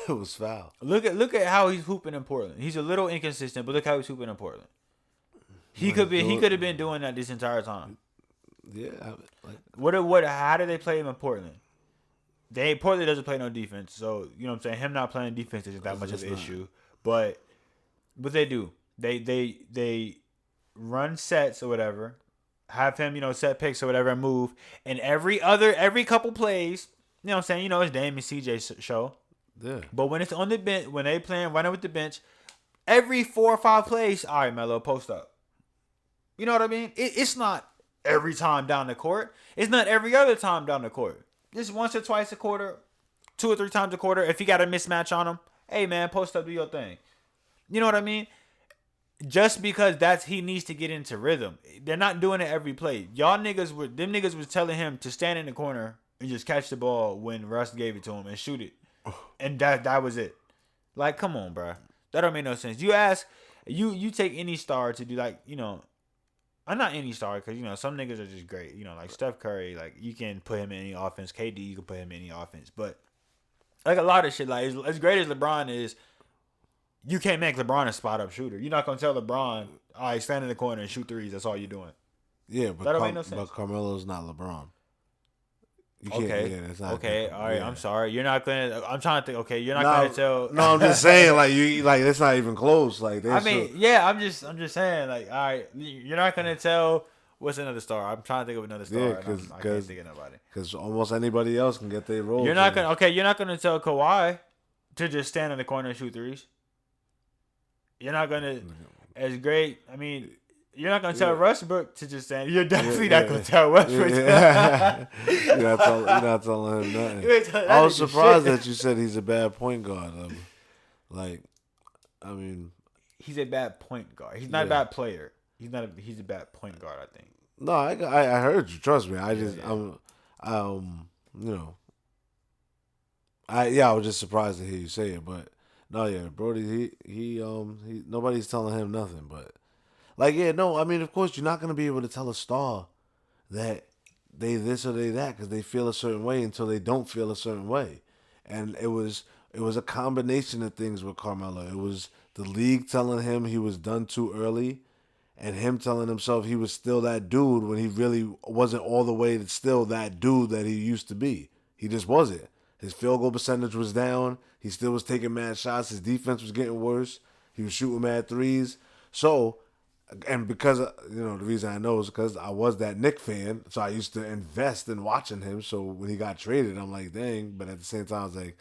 It was foul. Look at how he's hooping in Portland. He's a little inconsistent, but look how he's hooping in Portland. He could have been doing that this entire time. Yeah. How do they play him in Portland? Portland doesn't play no defense. So, you know what I'm saying? Him not playing defense isn't that much of an issue. But what they do, they run sets or whatever, have him, set picks or whatever and move. And every couple plays, you know what I'm saying? It's Dame and CJ show. Yeah. But when it's on the bench, when they playing running with the bench, every 4 or 5 plays, all right, Melo, post up. You know what I mean? It's not every time down the court. It's not every other time down the court. Just once or twice a quarter, 2 or 3 times a quarter. If you got a mismatch on him, hey, man, post up, do your thing. You know what I mean? Just because he needs to get into rhythm. They're not doing it every play. Them niggas was telling him to stand in the corner and just catch the ball when Russ gave it to him and shoot it. And that was it. Like, come on, bro. That don't make no sense. You take any star to do I'm not any star because, some niggas are just great. Like Steph Curry, like you can put him in any offense. KD, you can put him in any offense. But like a lot of shit, like as great as LeBron is, you can't make LeBron a spot up shooter. You're not gonna tell LeBron, all right, stand in the corner and shoot threes. That's all you're doing. Yeah, but That don't make no sense. But Carmelo's not LeBron. You Okay. Yeah, that's not Okay. good. All right. Yeah. I'm sorry. You're not gonna. I'm trying to think. Okay. You're not gonna tell. No, I'm just saying, like it's not even close. Like, I mean, yeah. I'm just saying, like, all right, you're not gonna tell. What's another star? I'm trying to think of another star. Yeah, I can't think of nobody. Because almost anybody else can get their role. You're not gonna. Okay. You're not gonna tell Kawhi to just stand in the corner and shoot threes. You're not gonna. As great. I mean. You're not gonna tell Westbrook to just stand. You're definitely not gonna tell Westbrook. Yeah. You're not telling him nothing. I was surprised that you said he's a bad point guard. Like, I mean, he's a bad point guard. He's not a bad player. He's a bad point guard. I think. No, I heard you. Trust me. I just I was just surprised to hear you say it, but no, yeah, Brody, he nobody's telling him nothing, but. Like, yeah, no, I mean, of course, you're not going to be able to tell a star that they this or they that because they feel a certain way until they don't feel a certain way. And it was a combination of things with Carmelo. It was the league telling him he was done too early and him telling himself he was still that dude when he really wasn't all the way still that dude that he used to be. He just wasn't. His field goal percentage was down. He still was taking mad shots. His defense was getting worse. He was shooting mad threes. So... And because, the reason I know is because I was that Knick fan, so I used to invest in watching him. So when he got traded, I'm like, dang. But at the same time, I was like,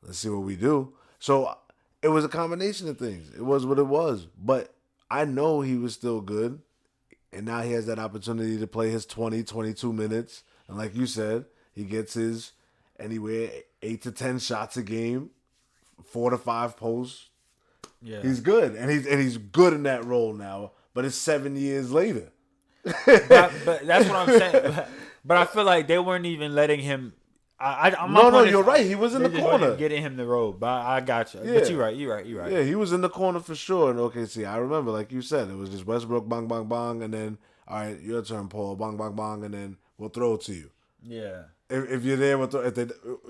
let's see what we do. So it was a combination of things. It was what it was. But I know he was still good. And now he has that opportunity to play his 20, 22 minutes. And like you said, he gets his anywhere 8 to 10 shots a game, 4 to 5 posts. Yeah. He's good, and he's good in that role now. But it's 7 years later. but that's what I'm saying. But I feel like they weren't even letting him. You're right. He was in the corner, getting him the role. But I got you. Yeah. But you're right. Yeah, he was in the corner for sure in OKC. I remember, like you said, it was just Westbrook, bang, bang, bang, and then all right, your turn, Paul, bang, bang, bang, and then we'll throw it to you. Yeah. If you're there with, you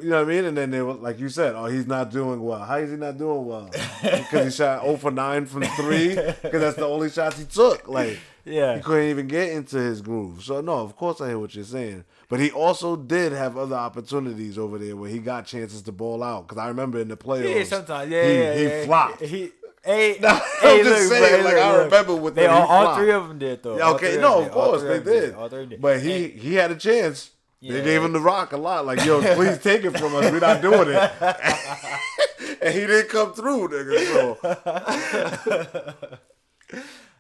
know what I mean, and then they were like you said, oh, he's not doing well. How is he not doing well? Because he shot 0 for 9 from 3. Because that's the only shots he took. Like, yeah, he couldn't even get into his groove. So no, of course I hear what you're saying. But he also did have other opportunities over there where he got chances to ball out. Because I remember in the playoffs, yeah, sometimes, he flopped. I'm just saying, I remember with they all 3 of them did though. Yeah, okay, no, of course they did. All 3 did. But he had a chance. Yeah. They gave him the rock a lot. Like, yo, please take it from us. We're not doing it. And he didn't come through, nigga. So.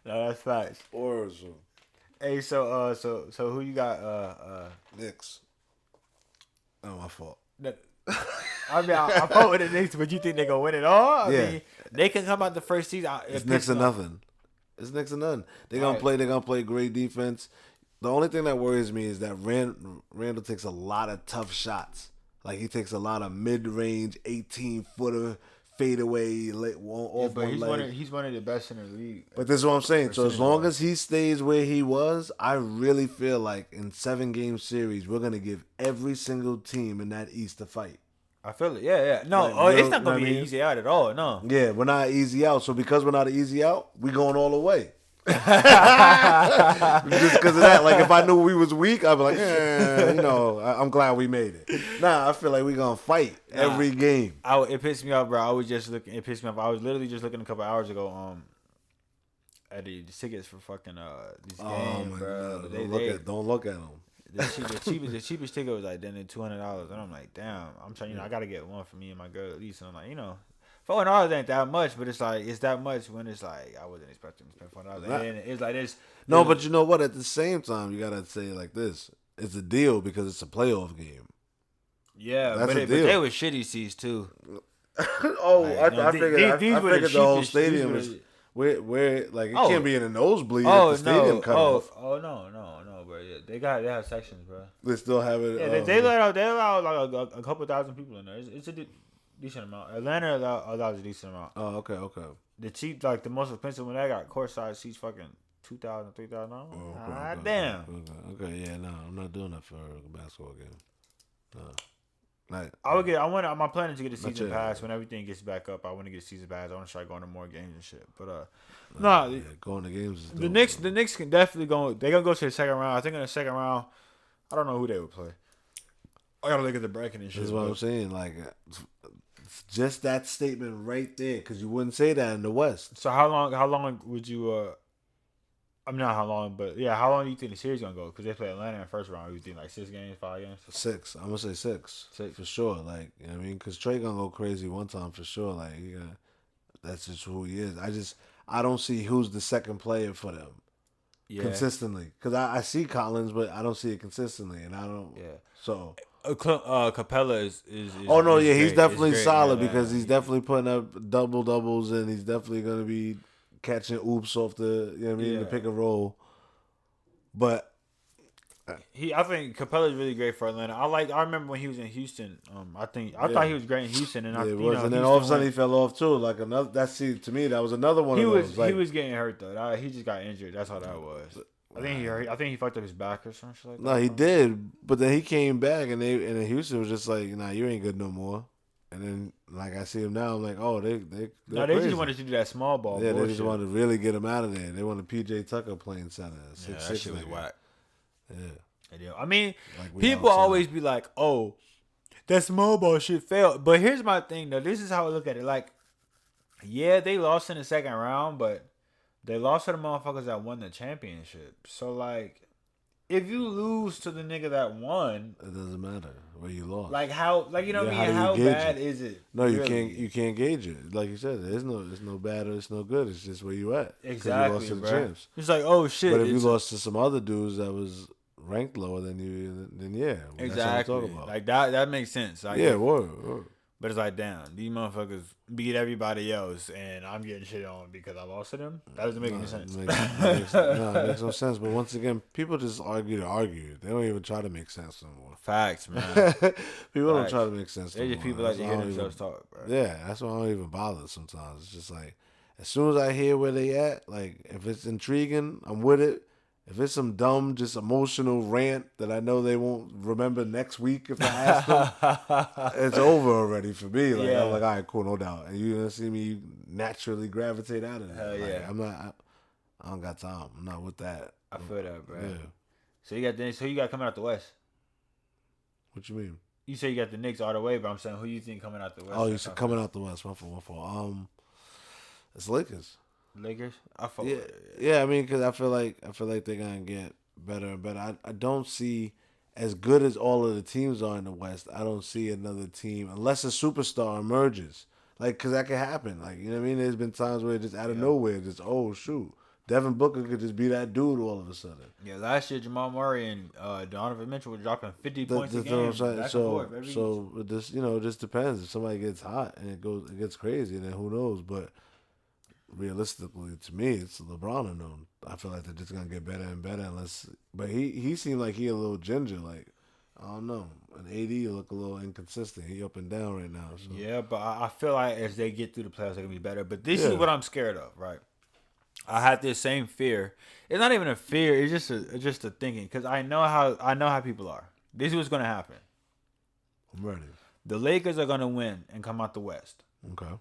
No, that's facts. Hey, so who you got? Knicks. Oh, my fault. I mean, I fought with the Knicks, but you think they gonna win it all? I mean, they can come out the first season. It's Knicks or nothing. It's Knicks or nothing. They're gonna play great defense. The only thing that worries me is that Randall takes a lot of tough shots. Like, he takes a lot of mid-range, 18-footer, fadeaway, off but one leg. He's one of the best in the league. But this is what I'm saying. So as long as he stays where he was, I really feel like in 7-game series, we're going to give every single team in that East a fight. I feel it. Yeah. No, it's not going to be an easy out at all. No. Yeah, we're not easy out. So because we're not an easy out, we going all the way. Just because of that, like if I knew we was weak, I'd be like, I'm glad we made it. Nah, I feel like we gonna fight every game. It pissed me off, bro. It pissed me off. I was literally just looking a couple hours ago at the tickets for fucking these games, bro. Don't look at them. The cheapest ticket was like $200, and I'm like, damn. I'm trying, I gotta get one for me and my girl at least. And I'm like, $400 ain't that much, but it's like it's that much when it's like I wasn't expecting to spend $400. And it's like this. No, but you know what? At the same time, you gotta say it like this: it's a deal because it's a playoff game. Yeah, but they were shitty seats too. I figured the whole stadium is where like it can't be in a nosebleed if the stadium cut off. No, bro. Yeah, they have sections, bro. They still have it. Yeah, they allow like a couple thousand people in there. It's a decent amount. Atlanta allows a decent amount. Oh, okay. The cheap, like the most expensive one, I got courtside seats, fucking $2,000, $3,000. Okay, yeah, no, I'm not doing that for a basketball game. No. Like My plan is to get a Not season yet. pass when everything gets back up. I want to get a season pass. I want to start going to more games and shit. But yeah, going to games is dope, the Knicks can definitely go. They're gonna go to the second round. I think in the second round, I don't know who they would play. I gotta look at the bracket and shit. That's what I'm saying. Like, it's just that statement right there, because you wouldn't say that in the West. So how long would you? I'm not how long, but yeah, how long do you think the series gonna go? Because they play Atlanta in the first round. You think like 6 games, 5 games? 6. I'm gonna say 6. 6 for sure. Like, you know what I mean? Because Trey gonna go crazy one time for sure. Like, that's just who he is. I don't see who's the second player for them consistently. Because I see Collins, but I don't see it consistently, and I don't. Yeah. So. Capella is Oh no, is yeah, he's great. definitely Great, solid man. because he's definitely putting up double doubles, and he's definitely gonna be catching oops off the, you know what I mean, the pick and roll. But I think Capella is really great for Atlanta. I remember when he was in Houston. I thought he was great in Houston, and and then all of a sudden he fell off too. Like another, to me that was another one of those. Like, he was getting hurt though. He just got injured. That's how that was. I think he hurt. I think he fucked up his back or something like that. No, he did, but then he came back, and then Houston was just like, nah, you ain't good no more. And then, like, I see him now, I'm like, oh, they just wanted to do that small ball. Yeah, bullshit. they just wanted to really get him out of there. They wanted PJ Tucker playing center. That shit was whack. Yeah. I mean, people always be like, oh, that small ball shit failed. But here's my thing, though. This is how I look at it. Like, yeah, they lost in the second round, but they lost to the motherfuckers that won the championship. So, like, if you lose to the nigga that won, it doesn't matter where you lost. Like how, like, you know what I mean? How bad is it? No, you can't gauge it. Like you said, there's no bad or it's no good. It's just where you at. Exactly, you lost to the champs. It's like, oh shit. But if you lost to some other dudes that was ranked lower than you, then yeah, exactly. That's what I'm talking about. Like that makes sense. Like, yeah, word. But it's like, damn, these motherfuckers beat everybody else, and I'm getting shit on because I lost to them. That doesn't make any sense. It makes no sense. But once again, people just argue to argue. They don't even try to make sense no more. Facts, man. People don't try to make sense no more. They're just people that hear themselves talk, bro. Yeah, that's why I don't even bother sometimes. It's just like, as soon as I hear where they at, like, if it's intriguing, I'm with it. If it's some dumb, just emotional rant that I know they won't remember next week if I ask them, it's over already for me. Like, I'm like, all right, cool, no doubt. And you're gonna see me naturally gravitate out of that. Hell yeah. Like, I don't got time. I'm not with that. I feel that, bro. Yeah. So you got coming out the West. What you mean? You say you got the Knicks all the way, but I'm saying who you think coming out the West? Oh, you said coming out the West. My fault. It's Lakers. Lakers. Yeah. I mean, because I feel like they're gonna get better and better. I don't see, as good as all of the teams are in the West, I don't see another team unless a superstar emerges. Like, because that could happen. Like, you know what I mean? There's been times where just out of nowhere, just, oh shoot, Devin Booker could just be that dude all of a sudden. Yeah, last year Jamal Murray and Donovan Mitchell were dropping 50 points a game. So it just, it just depends. If somebody gets hot and it gets crazy, then who knows? But realistically, to me, it's LeBron unknown. I feel like they're just gonna get better and better but he seemed like he a little ginger. Like, I don't know. And AD look a little inconsistent. He up and down right now. So. Yeah, but I feel like as they get through the playoffs, they're gonna be better. But this is what I'm scared of, right? I had this same fear. It's not even a fear. It's just a thinking, because I know how people are. This is what's gonna happen. I'm ready. The Lakers are gonna win and come out the West. Okay.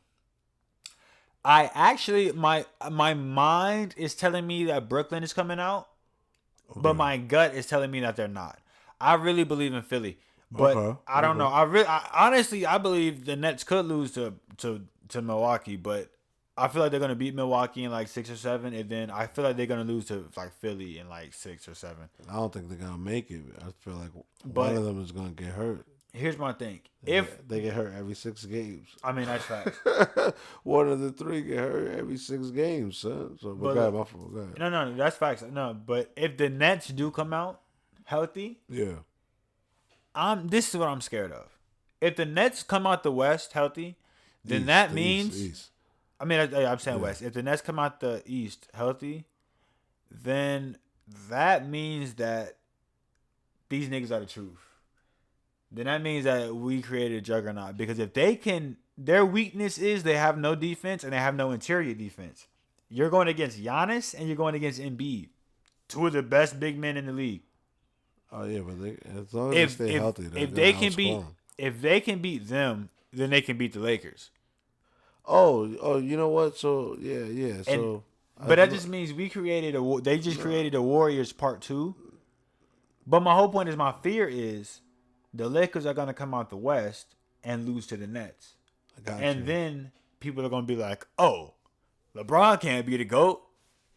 I actually my mind is telling me that Brooklyn is coming out, but my gut is telling me that they're not. I really believe in Philly, but I don't know. I believe the Nets could lose to Milwaukee, but I feel like they're gonna beat Milwaukee in like 6 or 7, and then I feel like they're gonna lose to like Philly in like 6 or 7. I don't think they're gonna make it. I feel like one of them is gonna get hurt. Here's my thing: if they get hurt every 6 games, I mean that's facts. One of the 3 get hurt every 6 games, son. So, go ahead. No, that's facts. No, but if the Nets do come out healthy, this is what I'm scared of. If the Nets come out the West healthy, then that means. East. I mean, I'm saying West. If the Nets come out the East healthy, then that means that these niggas are the truth. Then that means that we created a juggernaut. Because if they can, their weakness is they have no defense and they have no interior defense. You're going against Giannis and you're going against Embiid, 2 of the best big men in the league. Oh yeah, but as long as they stay healthy, if they can beat if they can beat them, then they can beat the Lakers. Oh, you know what? So yeah. So, But that just means we created they just created a Warriors Part 2. But my whole point is, my fear is the Lakers are gonna come out the West and lose to the Nets, and then people are gonna be like, "Oh, LeBron can't be the GOAT.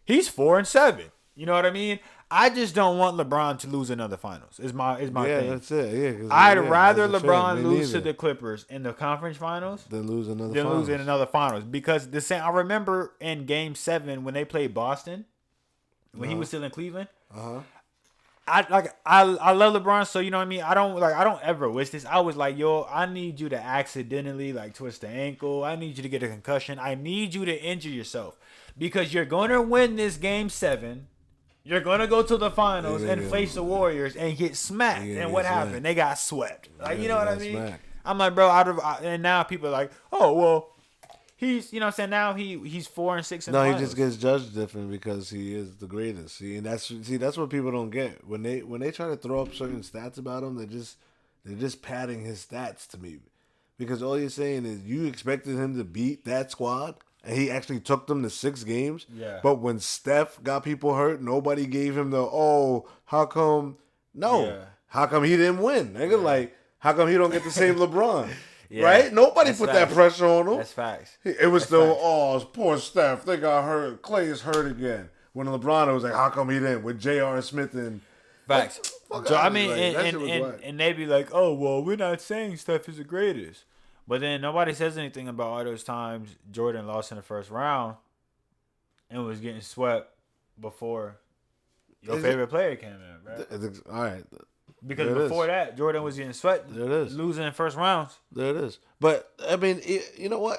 He's 4-7." You know what I mean? I just don't want LeBron to lose another finals. Is my thing. Yeah, that's it. Yeah, I'd rather LeBron lose to the Clippers in the conference finals than lose another than finals. lose in another finals, because the same. I remember in Game 7 when they played Boston, when he was still in Cleveland. I love LeBron, so you know what I mean. I don't ever wish this. I was like, yo, I need you to accidentally twist the ankle. I need you to get a concussion. I need you to injure yourself, because you're gonna win this Game 7. You're gonna go to the finals and face the Warriors and get smacked. And what happened? They got swept. You know what I mean? Smacked. I'm like, bro, and now people are like, oh well, he's, you know what I'm saying, now he's 4-6 in the finals. He just gets judged different because he is the greatest. See, and that's what people don't get when they try to throw up certain stats about him. They're just padding his stats to me, because all you're saying is you expected him to beat that squad. And he actually took them to 6 games. Yeah. But when Steph got people hurt, nobody gave him how come? No. Yeah. How come he didn't win? Nigga, how come he don't get the same LeBron? Yeah. Right? Nobody put that pressure on him. That's facts. It was still, poor Steph. They got hurt. Clay is hurt again. When LeBron was like, how come he didn't? With J.R. Smith and... Facts. So, I mean, and they be like, oh, well, we're not saying Steph is the greatest. But then nobody says anything about all those times Jordan lost in the first round and was getting swept before your favorite player came in, right? All right. Because before that, Jordan was getting swept, losing in first rounds. There it is. But, I mean, you know what?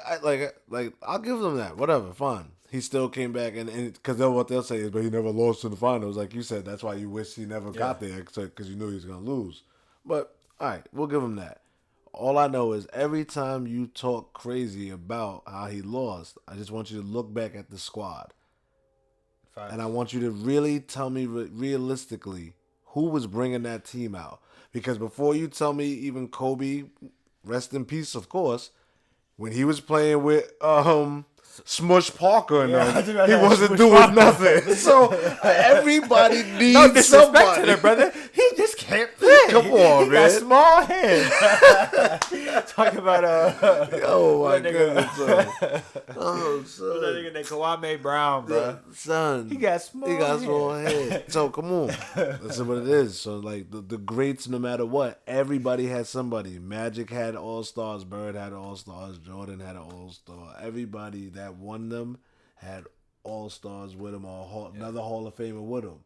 I'll give them that. Whatever, fine. He still came back, and because what they'll say is, but he never lost in the finals. Like you said, that's why you wish he never got there, because you knew he was going to lose. But, all right, we'll give him that. All I know is every time you talk crazy about how he lost, I just want you to look back at the squad. Facts. And I want you to really tell me realistically who was bringing that team out. Because before you tell me even Kobe, rest in peace, of course, when he was playing with Smush Parker and he wasn't doing nothing. So everybody needs no disrespect somebody. To the brother. He just can't play. Come on, he man. Got small hands. Talk about oh my goodness. Oh, son. That nigga named Kwame Brown, bro. Son. He got small hands. So come on. That's what it is. So the greats, no matter what, everybody had somebody. Magic had all-stars, Bird had all-stars, Jordan had an all-star. Everybody that won them had all-stars with him, or another Hall of Famer with him.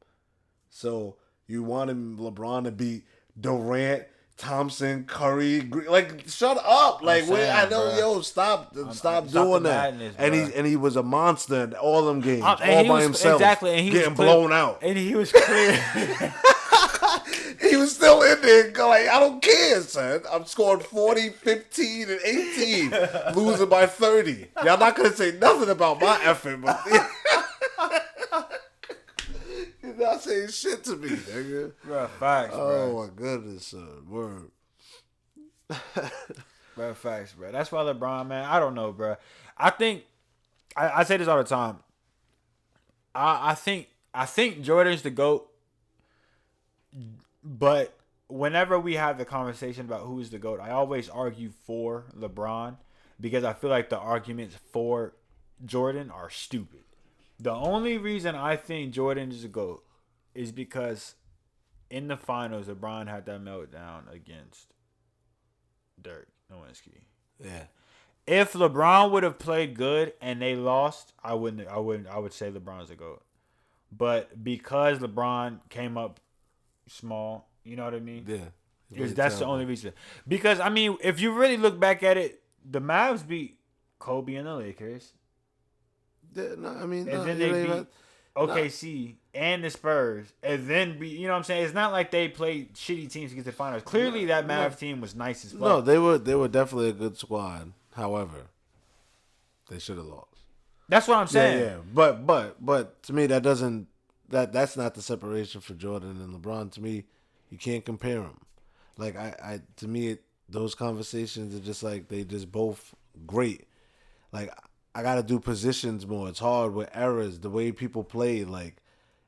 So you wanted LeBron to beat Durant, Thompson, Curry, shut up! I know, bro. Stop doing that. Madness, and he was a monster in all them games, all by himself, exactly. And he getting blown out. And he was clear. He was still in there. I don't care, son. I'm scoring 40, 15, and 18, losing by 30. Y'all not gonna say nothing about my effort, but. You're not saying shit to me, nigga. Bro, facts, bro. Oh, my goodness, son. Word. Bro, facts, bro. That's why LeBron, man, I don't know, bro. I think, I say this all the time. I think Jordan's the GOAT, but whenever we have the conversation about who is the GOAT, I always argue for LeBron, because I feel like the arguments for Jordan are stupid. The only reason I think Jordan is a GOAT is because in the finals, LeBron had that meltdown against Dirk Nowitzki. Yeah. If LeBron would have played good and they lost, I would say LeBron's a GOAT. But because LeBron came up small, you know what I mean? Yeah. That's the only reason. Because, I mean, if you really look back at it, the Mavs beat Kobe and the Lakers. Then they beat OKC and the Spurs, and then you know what I'm saying? It's not like they played shitty teams to get to the finals. Clearly, that Mavs team was nice as fuck. No, they were definitely a good squad. However, they should have lost. That's what I'm saying. Yeah. But to me, that's not the separation for Jordan and LeBron. To me, you can't compare them. To me, those conversations are just like they just both great. Like I gotta do positions more. It's hard with errors. The way people play, like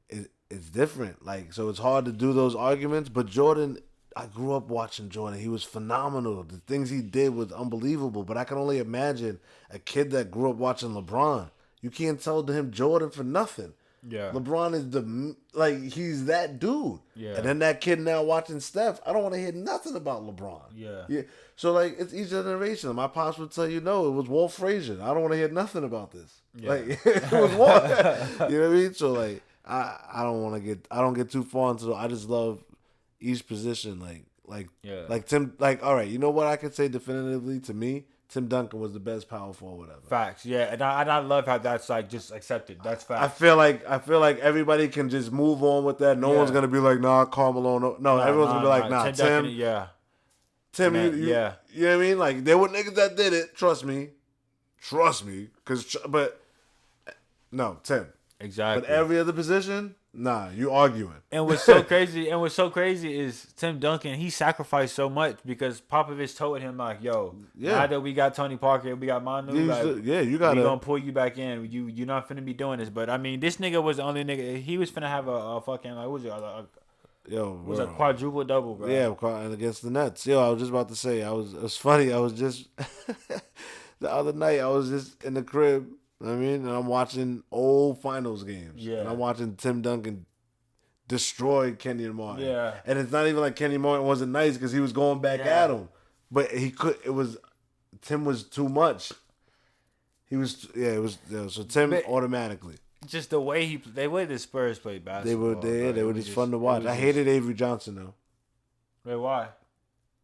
it's different. Like so, it's hard to do those arguments. But Jordan, I grew up watching Jordan. He was phenomenal. The things he did was unbelievable. But I can only imagine a kid that grew up watching LeBron. You can't tell him Jordan for nothing. Yeah. LeBron is he's that dude. Yeah. And then that kid now watching Steph, I don't want to hear nothing about LeBron. Yeah. So like it's each generation. My pops would tell you, no, it was Walt Frazier. I don't want to hear nothing about this. Yeah. Like it was Walt. You know what I mean? So like I don't get too far into it. I just love each position. Like Tim, like all right, you know what I could say definitively to me? Tim Duncan was the best power forward ever. Facts, yeah, and I love how that's like just accepted. That's facts. I feel like everybody can just move on with that. No one's gonna be like, nah, Carmelo. No, everyone's gonna be like, nah, Tim. Duncan, yeah. Tim, you know what I mean? Like there were niggas that did it. Trust me, but no, Tim. Exactly. But every other position, nah, you arguing. And what's so crazy? Is Tim Duncan. He sacrificed so much because Popovich told him like, "Yo, now that we got Tony Parker, we got Manu, you got. We gonna pull you back in. You're not finna be doing this." But I mean, this nigga was the only nigga. He was finna have a fucking like, what was it? It was a quadruple double, bro. Yeah, and against the Nets. Yo, I was just about to say, it was funny. I was just the other night. I was just in the crib. I mean, and I'm watching old finals games. Yeah. And I'm watching Tim Duncan destroy Kenyon Martin. Yeah. And it's not even like Kenyon Martin wasn't nice because he was going back at him. But Tim was too much. So Tim automatically. Just the way the way the Spurs played basketball. They were just fun to watch. I hated Avery Johnson though. Wait, why?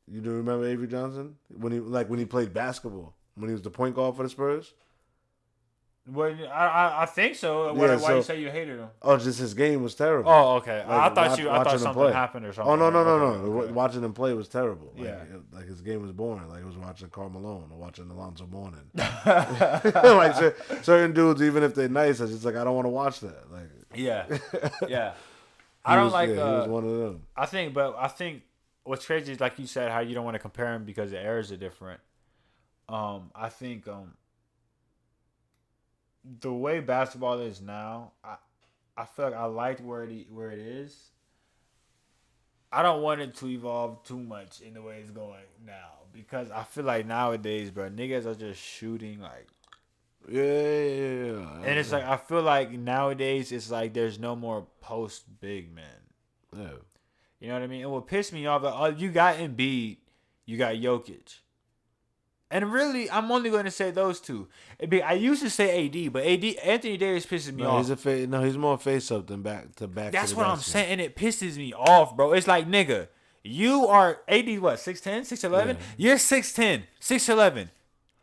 You do remember Avery Johnson? When he played basketball? When he was the point guard for the Spurs? Well, I think so. Why you say you hated him? Oh, just his game was terrible. Oh, okay. Like, I thought something happened or something. Oh no. Okay. Watching him play was terrible. Like his game was boring. Like it was watching Karl Malone or watching Alonzo Mourning. Like certain dudes, even if they're nice, I just like I don't want to watch that. Like yeah. he was one of them. I think what's crazy is like you said how you don't want to compare him because the eras are different. I think the way basketball is now, I feel like I liked where it is. I don't want it to evolve too much in the way it's going now because I feel like nowadays, bro, niggas are just shooting like. Yeah. And it's like I feel like nowadays it's like there's no more post big men. Yeah. You know what I mean? And what pissed me off, like, you got Embiid, you got Jokic. And really, I'm only going to say those two. I used to say AD, but Anthony Davis pisses me off. He's more face up than back to back. That's what I'm saying, and it pisses me off, bro. It's like, nigga, you are AD what, 6'10", 6'11"? Yeah. You're 6'10", 6'11".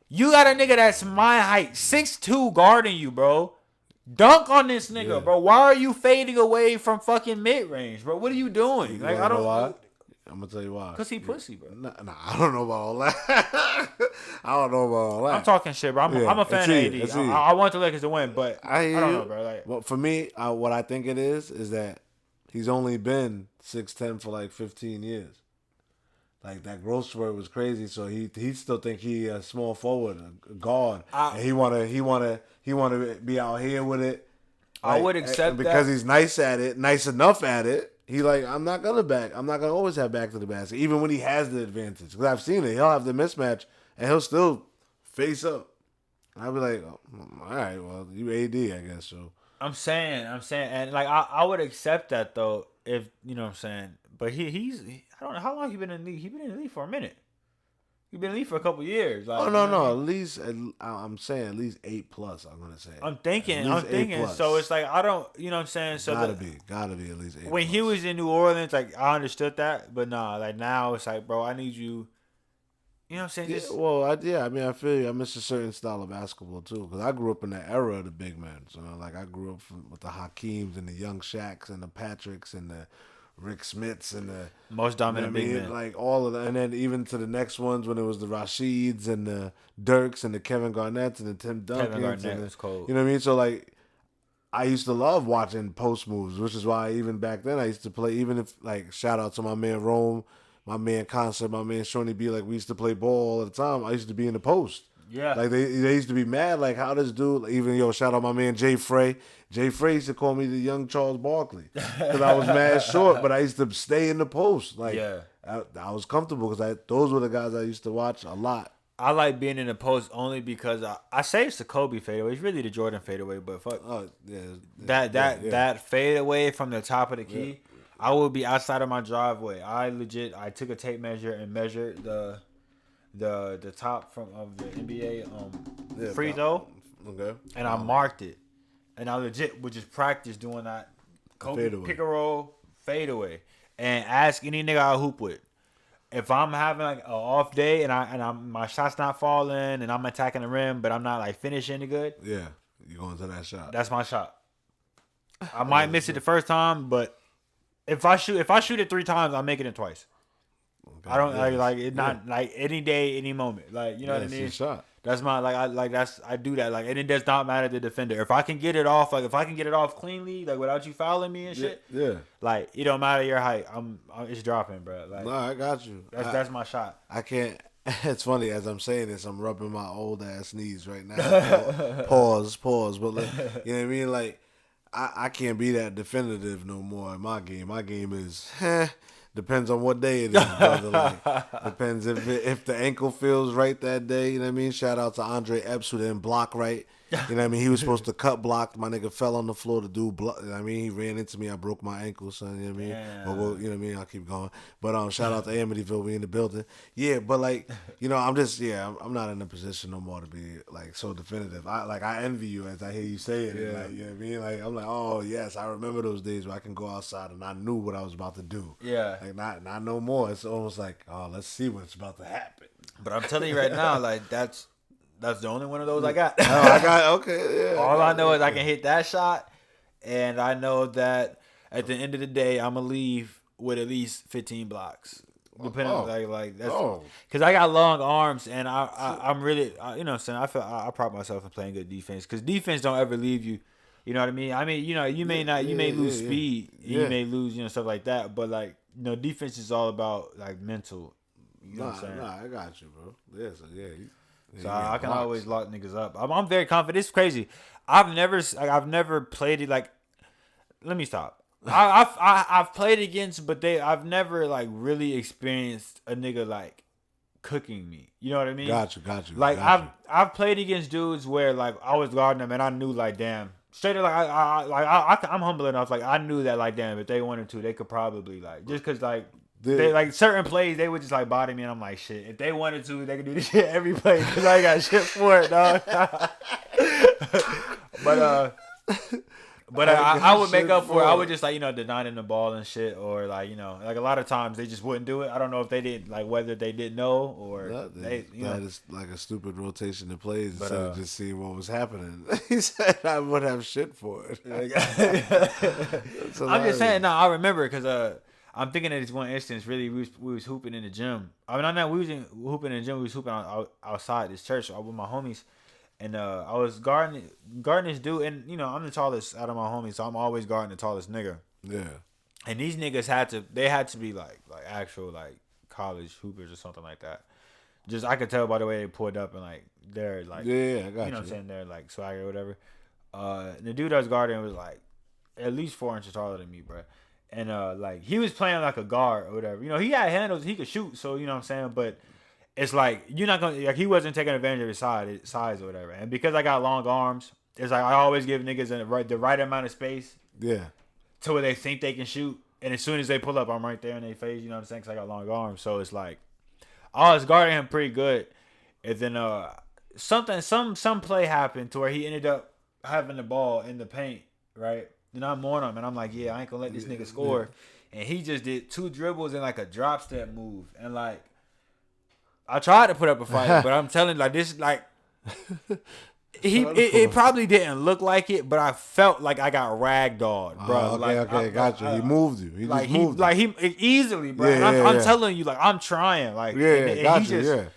You got a nigga that's my height, 6'2", guarding you, bro. Dunk on this nigga, bro. Why are you fading away from fucking mid range, bro? What are you doing? Like, I don't know. I'm gonna tell you why. Cause he pussy, bro. Nah, I don't know about all that. I don't know about all that. I'm talking shit, bro. I'm a fan of AD. I want the Lakers to win, but I don't know, bro. Like, well, for me, what I think it is that he's only been 6'10" for like 15 years. Like that growth spurt was crazy, so he still think he a small forward, a guard, and he wanna be out here with it. Like, I would accept because that he's nice at it, nice enough at it. He like, I'm not gonna always have back to the basket, even when he has the advantage. Because I've seen it. He'll have the mismatch, and he'll still face up. I'll be like, oh, all right, well, you AD, I guess so. I'm saying, and like I would accept that though, if you know what I'm saying. But he's I don't know how long he been in the league. He been in the league for a minute. He been in the league for a couple years. Like, no. At least I'm saying at least 8+. I'm gonna say. I'm thinking. So it's like I don't. You know what I'm saying. So gotta be at least 8+. When he was in New Orleans, like I understood that, but nah, like now it's like, bro, I need you. You know what I'm saying? Yeah, I mean, I feel you. I miss a certain style of basketball too, because I grew up in the era of the big men. So like I grew up with the Hakeems and the Young Shaqs and the Patricks and the Rick Smiths and the most dominant big men, like all of that, and then even to the next ones when it was the Rasheeds and the Dirks and the Kevin Garnetts and the Tim Duncans. Kevin Garnett was cold. You know what I mean? So like, I used to love watching post moves, which is why even back then I used to play. Even if like shout out to my man Rome, my man Concept, my man Shawnee B, like we used to play ball all the time. I used to be in the post. Yeah. Like they used to be mad, like how this dude, even shout out my man Jay Frey. Jay Frey used to call me the young Charles Barkley because I was mad short, but I used to stay in the post. Like I was comfortable because those were the guys I used to watch a lot. I like being in the post only because I say it's the Kobe fadeaway. It's really the Jordan fadeaway, but fuck. That fadeaway from the top of the key, I would be outside of my driveway. I took a tape measure and measured the top of the NBA free throw. Okay. And I marked it. And I legit would just practice doing that Kobe pick and roll fadeaway. And ask any nigga I hoop with. If I'm having like an off day and my shot's not falling and I'm attacking the rim, but I'm not like finishing it good. Yeah, you going to that shot. That's my shot. I might miss it the first time, but if I shoot it 3 times, I'm making it twice. Okay, I don't like it. Not like any day, any moment. Like you know what I mean. Shot. That's my I do that and it does not matter the defender. If I can get it off, cleanly, like without you fouling me and shit. Yeah. Like it don't matter your height. It's dropping, bro. Like no, I got you. That's my shot. I can't. It's funny as I'm saying this, I'm rubbing my old ass knees right now. Pause. But like, you know what I mean? Like I can't be that definitive no more in my game. My game is. Depends on what day it is, brother. Like, depends if the ankle feels right that day. You know what I mean? Shout out to Andre Epps who didn't block right. You know what I mean? He was supposed to cut block. My nigga fell on the floor to do block. You know what I mean? He ran into me. I broke my ankle, son. You know what I mean? Yeah. But you know what I mean? I'll keep going. But shout out to Amityville. We in the building. Yeah, but like, I'm just, I'm not in a position no more to be like so definitive. I envy you as I hear you say it. And, like, you know what I mean? Like, I'm like, oh, yes, I remember those days where I can go outside and I knew what I was about to do. Yeah. Like, not no more. It's almost like, oh, let's see what's about to happen. But I'm telling you right now, like, that's the only one of those I got. Okay. Yeah, all I know is I can hit that shot, and I know that at the end of the day, I'm gonna leave with at least 15 blocks. Depending on like that's because I got long arms, and I'm really you know what I'm saying, I pride myself in playing good defense because defense don't ever leave you. You know what I mean? I mean, you may lose speed, you may lose stuff like that, but like defense is all about like mental. You know what I'm saying? Nah, I got you, bro. Yeah. So I can always lock niggas up. I'm very confident. It's crazy. I've never played it like. Let me stop. I've played against, but I've never like really experienced a nigga like cooking me. You know what I mean? Got you. Like I've played against dudes where like I was guarding them and I knew like damn straight up I'm humble enough like I knew that like damn if they wanted to they could probably like just cause like. They like certain plays, they would just like body me, and I'm like, shit. If they wanted to, they could do this shit every play because I ain't got shit for it, dog. But I would make up for it. I would just like denying the ball and shit, or like like a lot of times they just wouldn't do it. I don't know if they didn't like whether they didn't know or that is like a stupid rotation of plays instead of just seeing what was happening. He said I would have shit for it. I'm just saying. No, I remember because I'm thinking of this one instance. Really, we was hooping in the gym. I mean, we was hooping in the gym. We was hooping outside this church with my homies, and I was guarding this dude. And I'm the tallest out of my homies, so I'm always guarding the tallest nigga. Yeah. And these niggas had to be like actual like college hoopers or something like that. Just I could tell by the way they pulled up and like they're like I got you. You know what I'm saying? They're like swagger or whatever. The dude I was guarding was like at least 4 inches taller than me, bro. And like he was playing like a guard or whatever. He had handles, he could shoot, so you know what I'm saying, but it's like you're not gonna like he wasn't taking advantage of his size or whatever. And because I got long arms, it's like I always give niggas the right amount of space. Yeah. To where they think they can shoot. And as soon as they pull up, I'm right there in their face, you know what I'm saying? Because I got long arms. So it's like I was guarding him pretty good. And then some play happened to where he ended up having the ball in the paint, right? Then I'm on him, and I'm like, I ain't gonna let this nigga score. Yeah. And he just did 2 dribbles and like a drop step move. And like, I tried to put up a fight, but I'm telling you, like, this, like, it probably didn't look like it, but I felt like I got ragdolled, bro. Got you. He moved you. He like just moved you. Like, he easily, bro. Yeah, I'm telling you, like, I'm trying. Like, and got he you,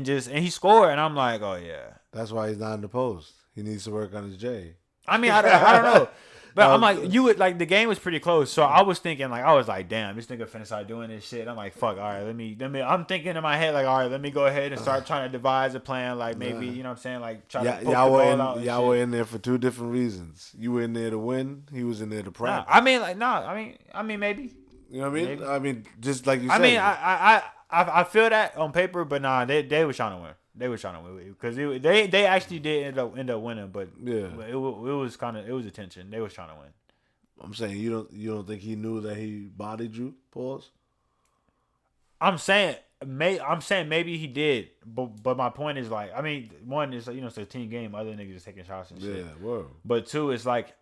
just, and he scored, and I'm like, oh, yeah. That's why he's not in the post. He needs to work on his J. I mean, I don't know. But I'm like, you would like the game was pretty close, so I was thinking like I was like, damn, this nigga finna start doing this shit. I'm like, fuck, all right, let me. I'm thinking in my head like, all right, let me go ahead and start trying to devise a plan, like maybe you know what I'm saying, like try to poke the ball out. Y'all were in there for two different reasons. You were in there to win. He was in there to practice. I mean, like, I mean, maybe. You know what I mean? Maybe. I mean, just like you said. I mean, I feel that on paper, but nah, they were trying to win. They were trying to win because they actually did end up winning, but yeah, it was a tension. They was trying to win. I'm saying you don't think he knew that he bodied you? Pause. I'm saying maybe he did, but my point is like, I mean, one is it's a team game. Other niggas just taking shots and shit. Yeah, word. But two is like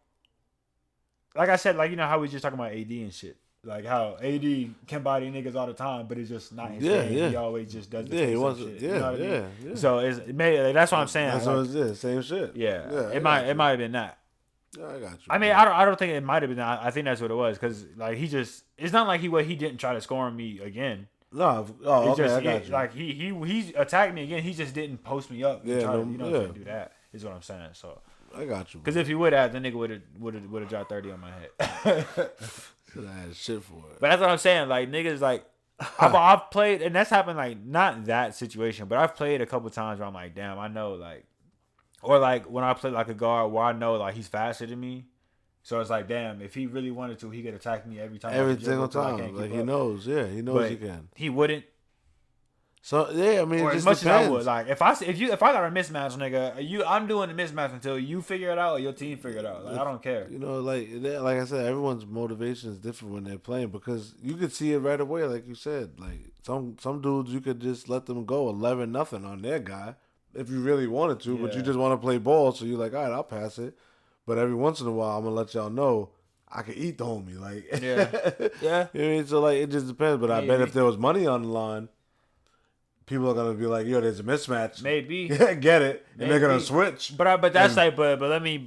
I said, like how we just talking about AD and shit. Like how AD can body niggas all the time, but it's just not his game. Yeah. He always just does the same shit. Yeah, you know what I mean? Yeah. So that's what I'm saying. That's what it is. Same shit. Yeah. It might have been that. Yeah, I got you. I mean, I don't think it might have been that. I think that's what it was because like it's not like he didn't try to score on me again. No, okay, I got you. Like he attacked me again. He just didn't post me up. And try to do that. Is what I'm saying. So I got you. Because if he would have, the nigga would have dropped 30 on my head. I had shit for it. But that's what I'm saying. Like niggas, like I've played, and that's happened. Like not that situation, but I've played a couple times where I'm like, damn, I know, like, or like when I play like a guard where I know like he's faster than me. So it's like, damn, if he really wanted to, he could attack me every time. Every single time, like he knows, he knows he can. He wouldn't. So yeah, I mean, or it as just much depends. as I would, like if I got a mismatch, nigga, I'm doing the mismatch until you figure it out or your team figure it out. Like I don't care. You know, like I said, everyone's motivation is different when they're playing because you could see it right away, like you said. Like some dudes, you could just let them go 11-0 on their guy if you really wanted to, but you just want to play ball, so you're like, all right, I'll pass it. But every once in a while, I'm gonna let y'all know I can eat the homie. Like yeah. You know what I mean? So like it just depends. But I bet if there was money on the line, people are gonna be like, "Yo, there's a mismatch." Maybe get it, and they're gonna switch. But that's like, but let me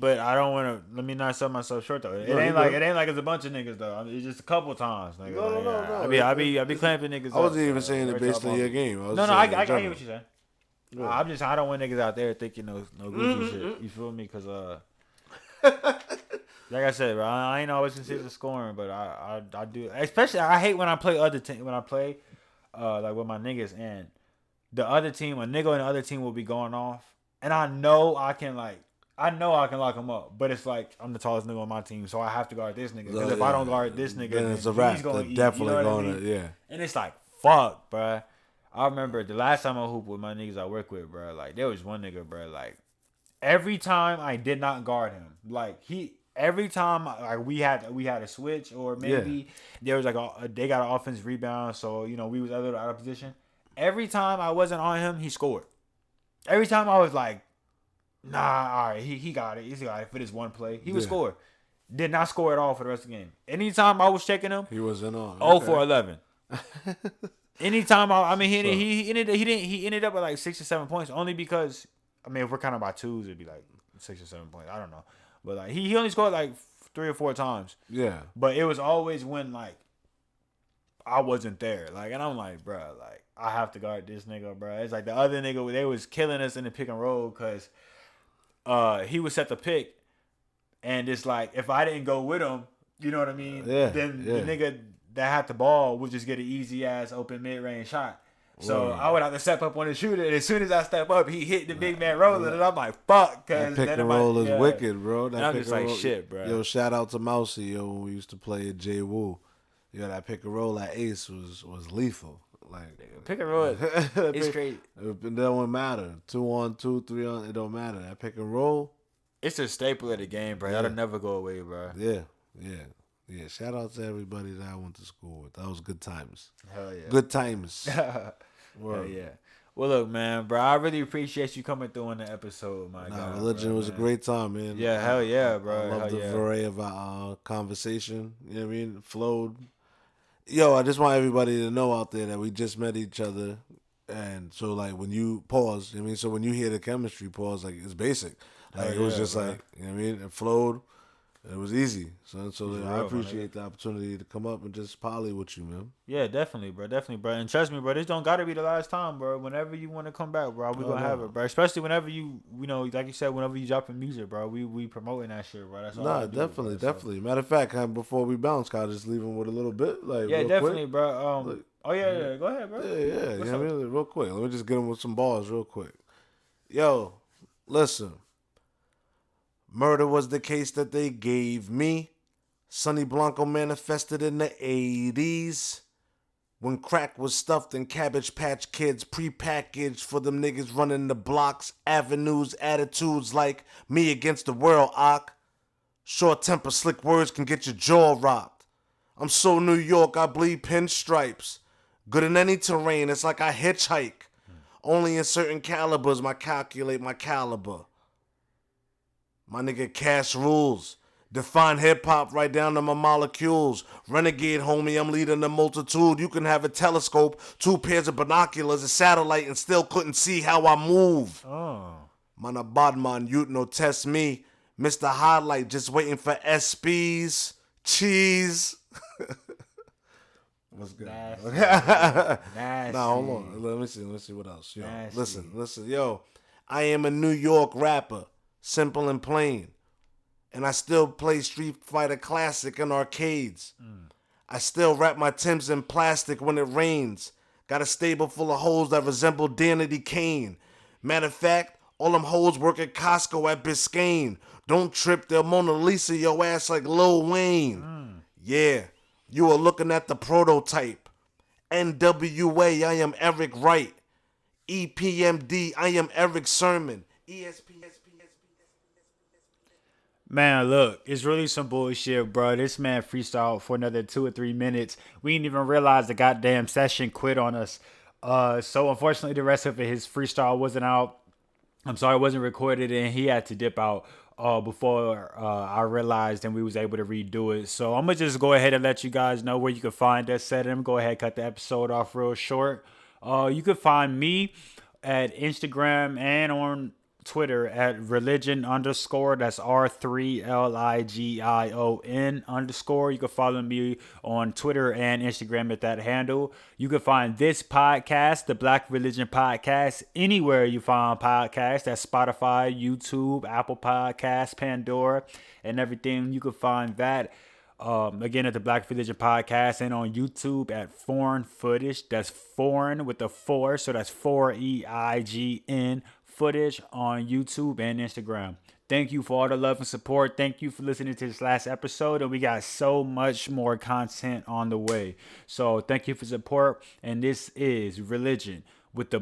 not sell myself short though. It ain't like it's a bunch of niggas though. I mean, it's just a couple times. Nigga. No. I be clamping niggas. I wasn't even saying it based on your game. I get what you're saying. Yeah. I don't want niggas out there thinking no goofy shit. You feel me? Cause like I said, bro, I ain't always consistent scoring, but I do. Especially I hate when I play like with my niggas and the other team, a nigga and the other team will be going off, and I know I can lock him up, but it's like I'm the tallest nigga on my team, so I have to guard this nigga. Because if I don't guard this nigga, then it's a wrap. He's gonna eat, definitely you know going I mean? to And it's like fuck, bro. I remember the last time I hooped with my niggas I work with, bro. Like there was one nigga, bro. Like every time I did not guard him, like every time like we had a switch or maybe there was like they got an offensive rebound, so we was a little out of position. Every time I wasn't on him, he scored. Every time I was like, nah, all right, he got it. He's got it for this one play. He would score. Did not score at all for the rest of the game. Anytime I was checking him, he wasn't on. 0 for 11. Anytime he ended up with like 6 or 7 points only because if we're counting by twos, it'd be like 6 or 7 points. I don't know, but like he only scored like 3 or 4 times. Yeah, but it was always when like I wasn't there. Like, and I'm like, bro, like I have to guard this nigga, bro. It's like the other nigga, they was killing us in the pick and roll because he would set the pick, and it's like if I didn't go with him, you know what I mean? Then the nigga that had the ball would just get an easy ass open mid range shot. So I would have to step up on the shooter, and as soon as I step up, he hit the big man rolling, and I'm like, fuck, cause that pick and roll is wicked, bro. That I'm just like shit, bro. Yo, shout out to Mousy, when we used to play at J Woo. That pick and roll at Ace was lethal. Like pick and roll, it's great. It don't matter. 2 on 2, 3 on. It don't matter. That pick and roll, it's a staple of the game, bro. That'll never go away, bro. Yeah. Shout out to everybody that I went to school with. That was good times. Hell yeah. Good times. Hell yeah. Well, look, man, bro. I really appreciate you coming through on the episode, my God. Religion was a great time, man. Yeah, hell yeah, bro. I love the variety of our conversation. You know what I mean? It flowed. Yo, I just want everybody to know out there that we just met each other. And so, like, when you pause, when you hear the chemistry pause, like, it's basic. Like, it was just bro. Like, you know what I mean? It flowed. It was easy, son. So It's I real, my appreciate the opportunity to come up and just poly with you, man. Yeah, definitely, bro. Definitely, bro. And trust me, bro, this don't gotta be the last time, bro. Whenever you want to come back, bro, we No, gonna have no. it, bro. Especially whenever you know, like you said, whenever you dropping music, bro, we promoting that shit, bro. That's all I Nah, do, definitely, bro. So, definitely. Matter of fact, before we bounce, can I just leave him with a little bit, like yeah, real quick? definitely, bro. Like, Oh yeah. Go ahead, bro. yeah, yeah. You What's know what up? I mean? Real quick. Let me just get him with some bars real quick. Yo, listen. Murder was the case that they gave me. Sonny Blanco manifested in the 80s. When crack was stuffed in Cabbage Patch Kids, prepackaged for them niggas running the blocks, avenues, attitudes like me against the world, Ock. Short temper, slick words can get your jaw rocked. I'm so New York, I bleed pinstripes. Good in any terrain, it's like I hitchhike. Only in certain calibers, I calculate my caliber. My nigga Cash rules. Define hip hop right down to my molecules. Renegade, homie, I'm leading the multitude. You can have a telescope, 2 pairs of binoculars, a satellite, and still couldn't see how I move. Oh, Man, a bad man, you no test me. Mr. Highlight, just waiting for SPs. Cheese. What's good? nasty. Nah, hold on. Let me see what else. Yo, Nasty. listen. Yo, I am a New York rapper, simple and plain, and I still play Street Fighter Classic in arcades. I still wrap my Timbs in plastic when it rains. Got a stable full of hoes that resemble Danity Kane. Matter of fact, all them hoes work at Costco at Biscayne. Don't trip, they'll Mona Lisa your ass like Lil Wayne. Yeah, you are looking at the prototype. NWA, I am Eric Wright. EPMD, I am Eric Sermon. ESP. Man, look, it's really some bullshit, bro. This man freestyled for another 2 or 3 minutes. We didn't even realize the goddamn session quit on us. So unfortunately, the rest of it, his freestyle wasn't out. I'm sorry, it wasn't recorded, and he had to dip out before I realized, and we was able to redo it. So I'm gonna just go ahead and let you guys know where you can find us at. I'm go ahead and cut the episode off real short. You can find me at Instagram and on Twitter at religion underscore. That's R3LIGION underscore. You can follow me on Twitter and Instagram at that handle. You can find this podcast, the Black Religion Podcast, anywhere you find podcasts. That's Spotify, YouTube, Apple Podcasts, Pandora, and everything. You can find that. Again, at the Black Religion Podcast and on YouTube at Foreign Footage. That's foreign with the 4, so that's 4EIGN footage on YouTube and Instagram. Thank you for all the love and support. Thank you for listening to this last episode, and we got so much more content on the way. So thank you for support, and this is Religion with the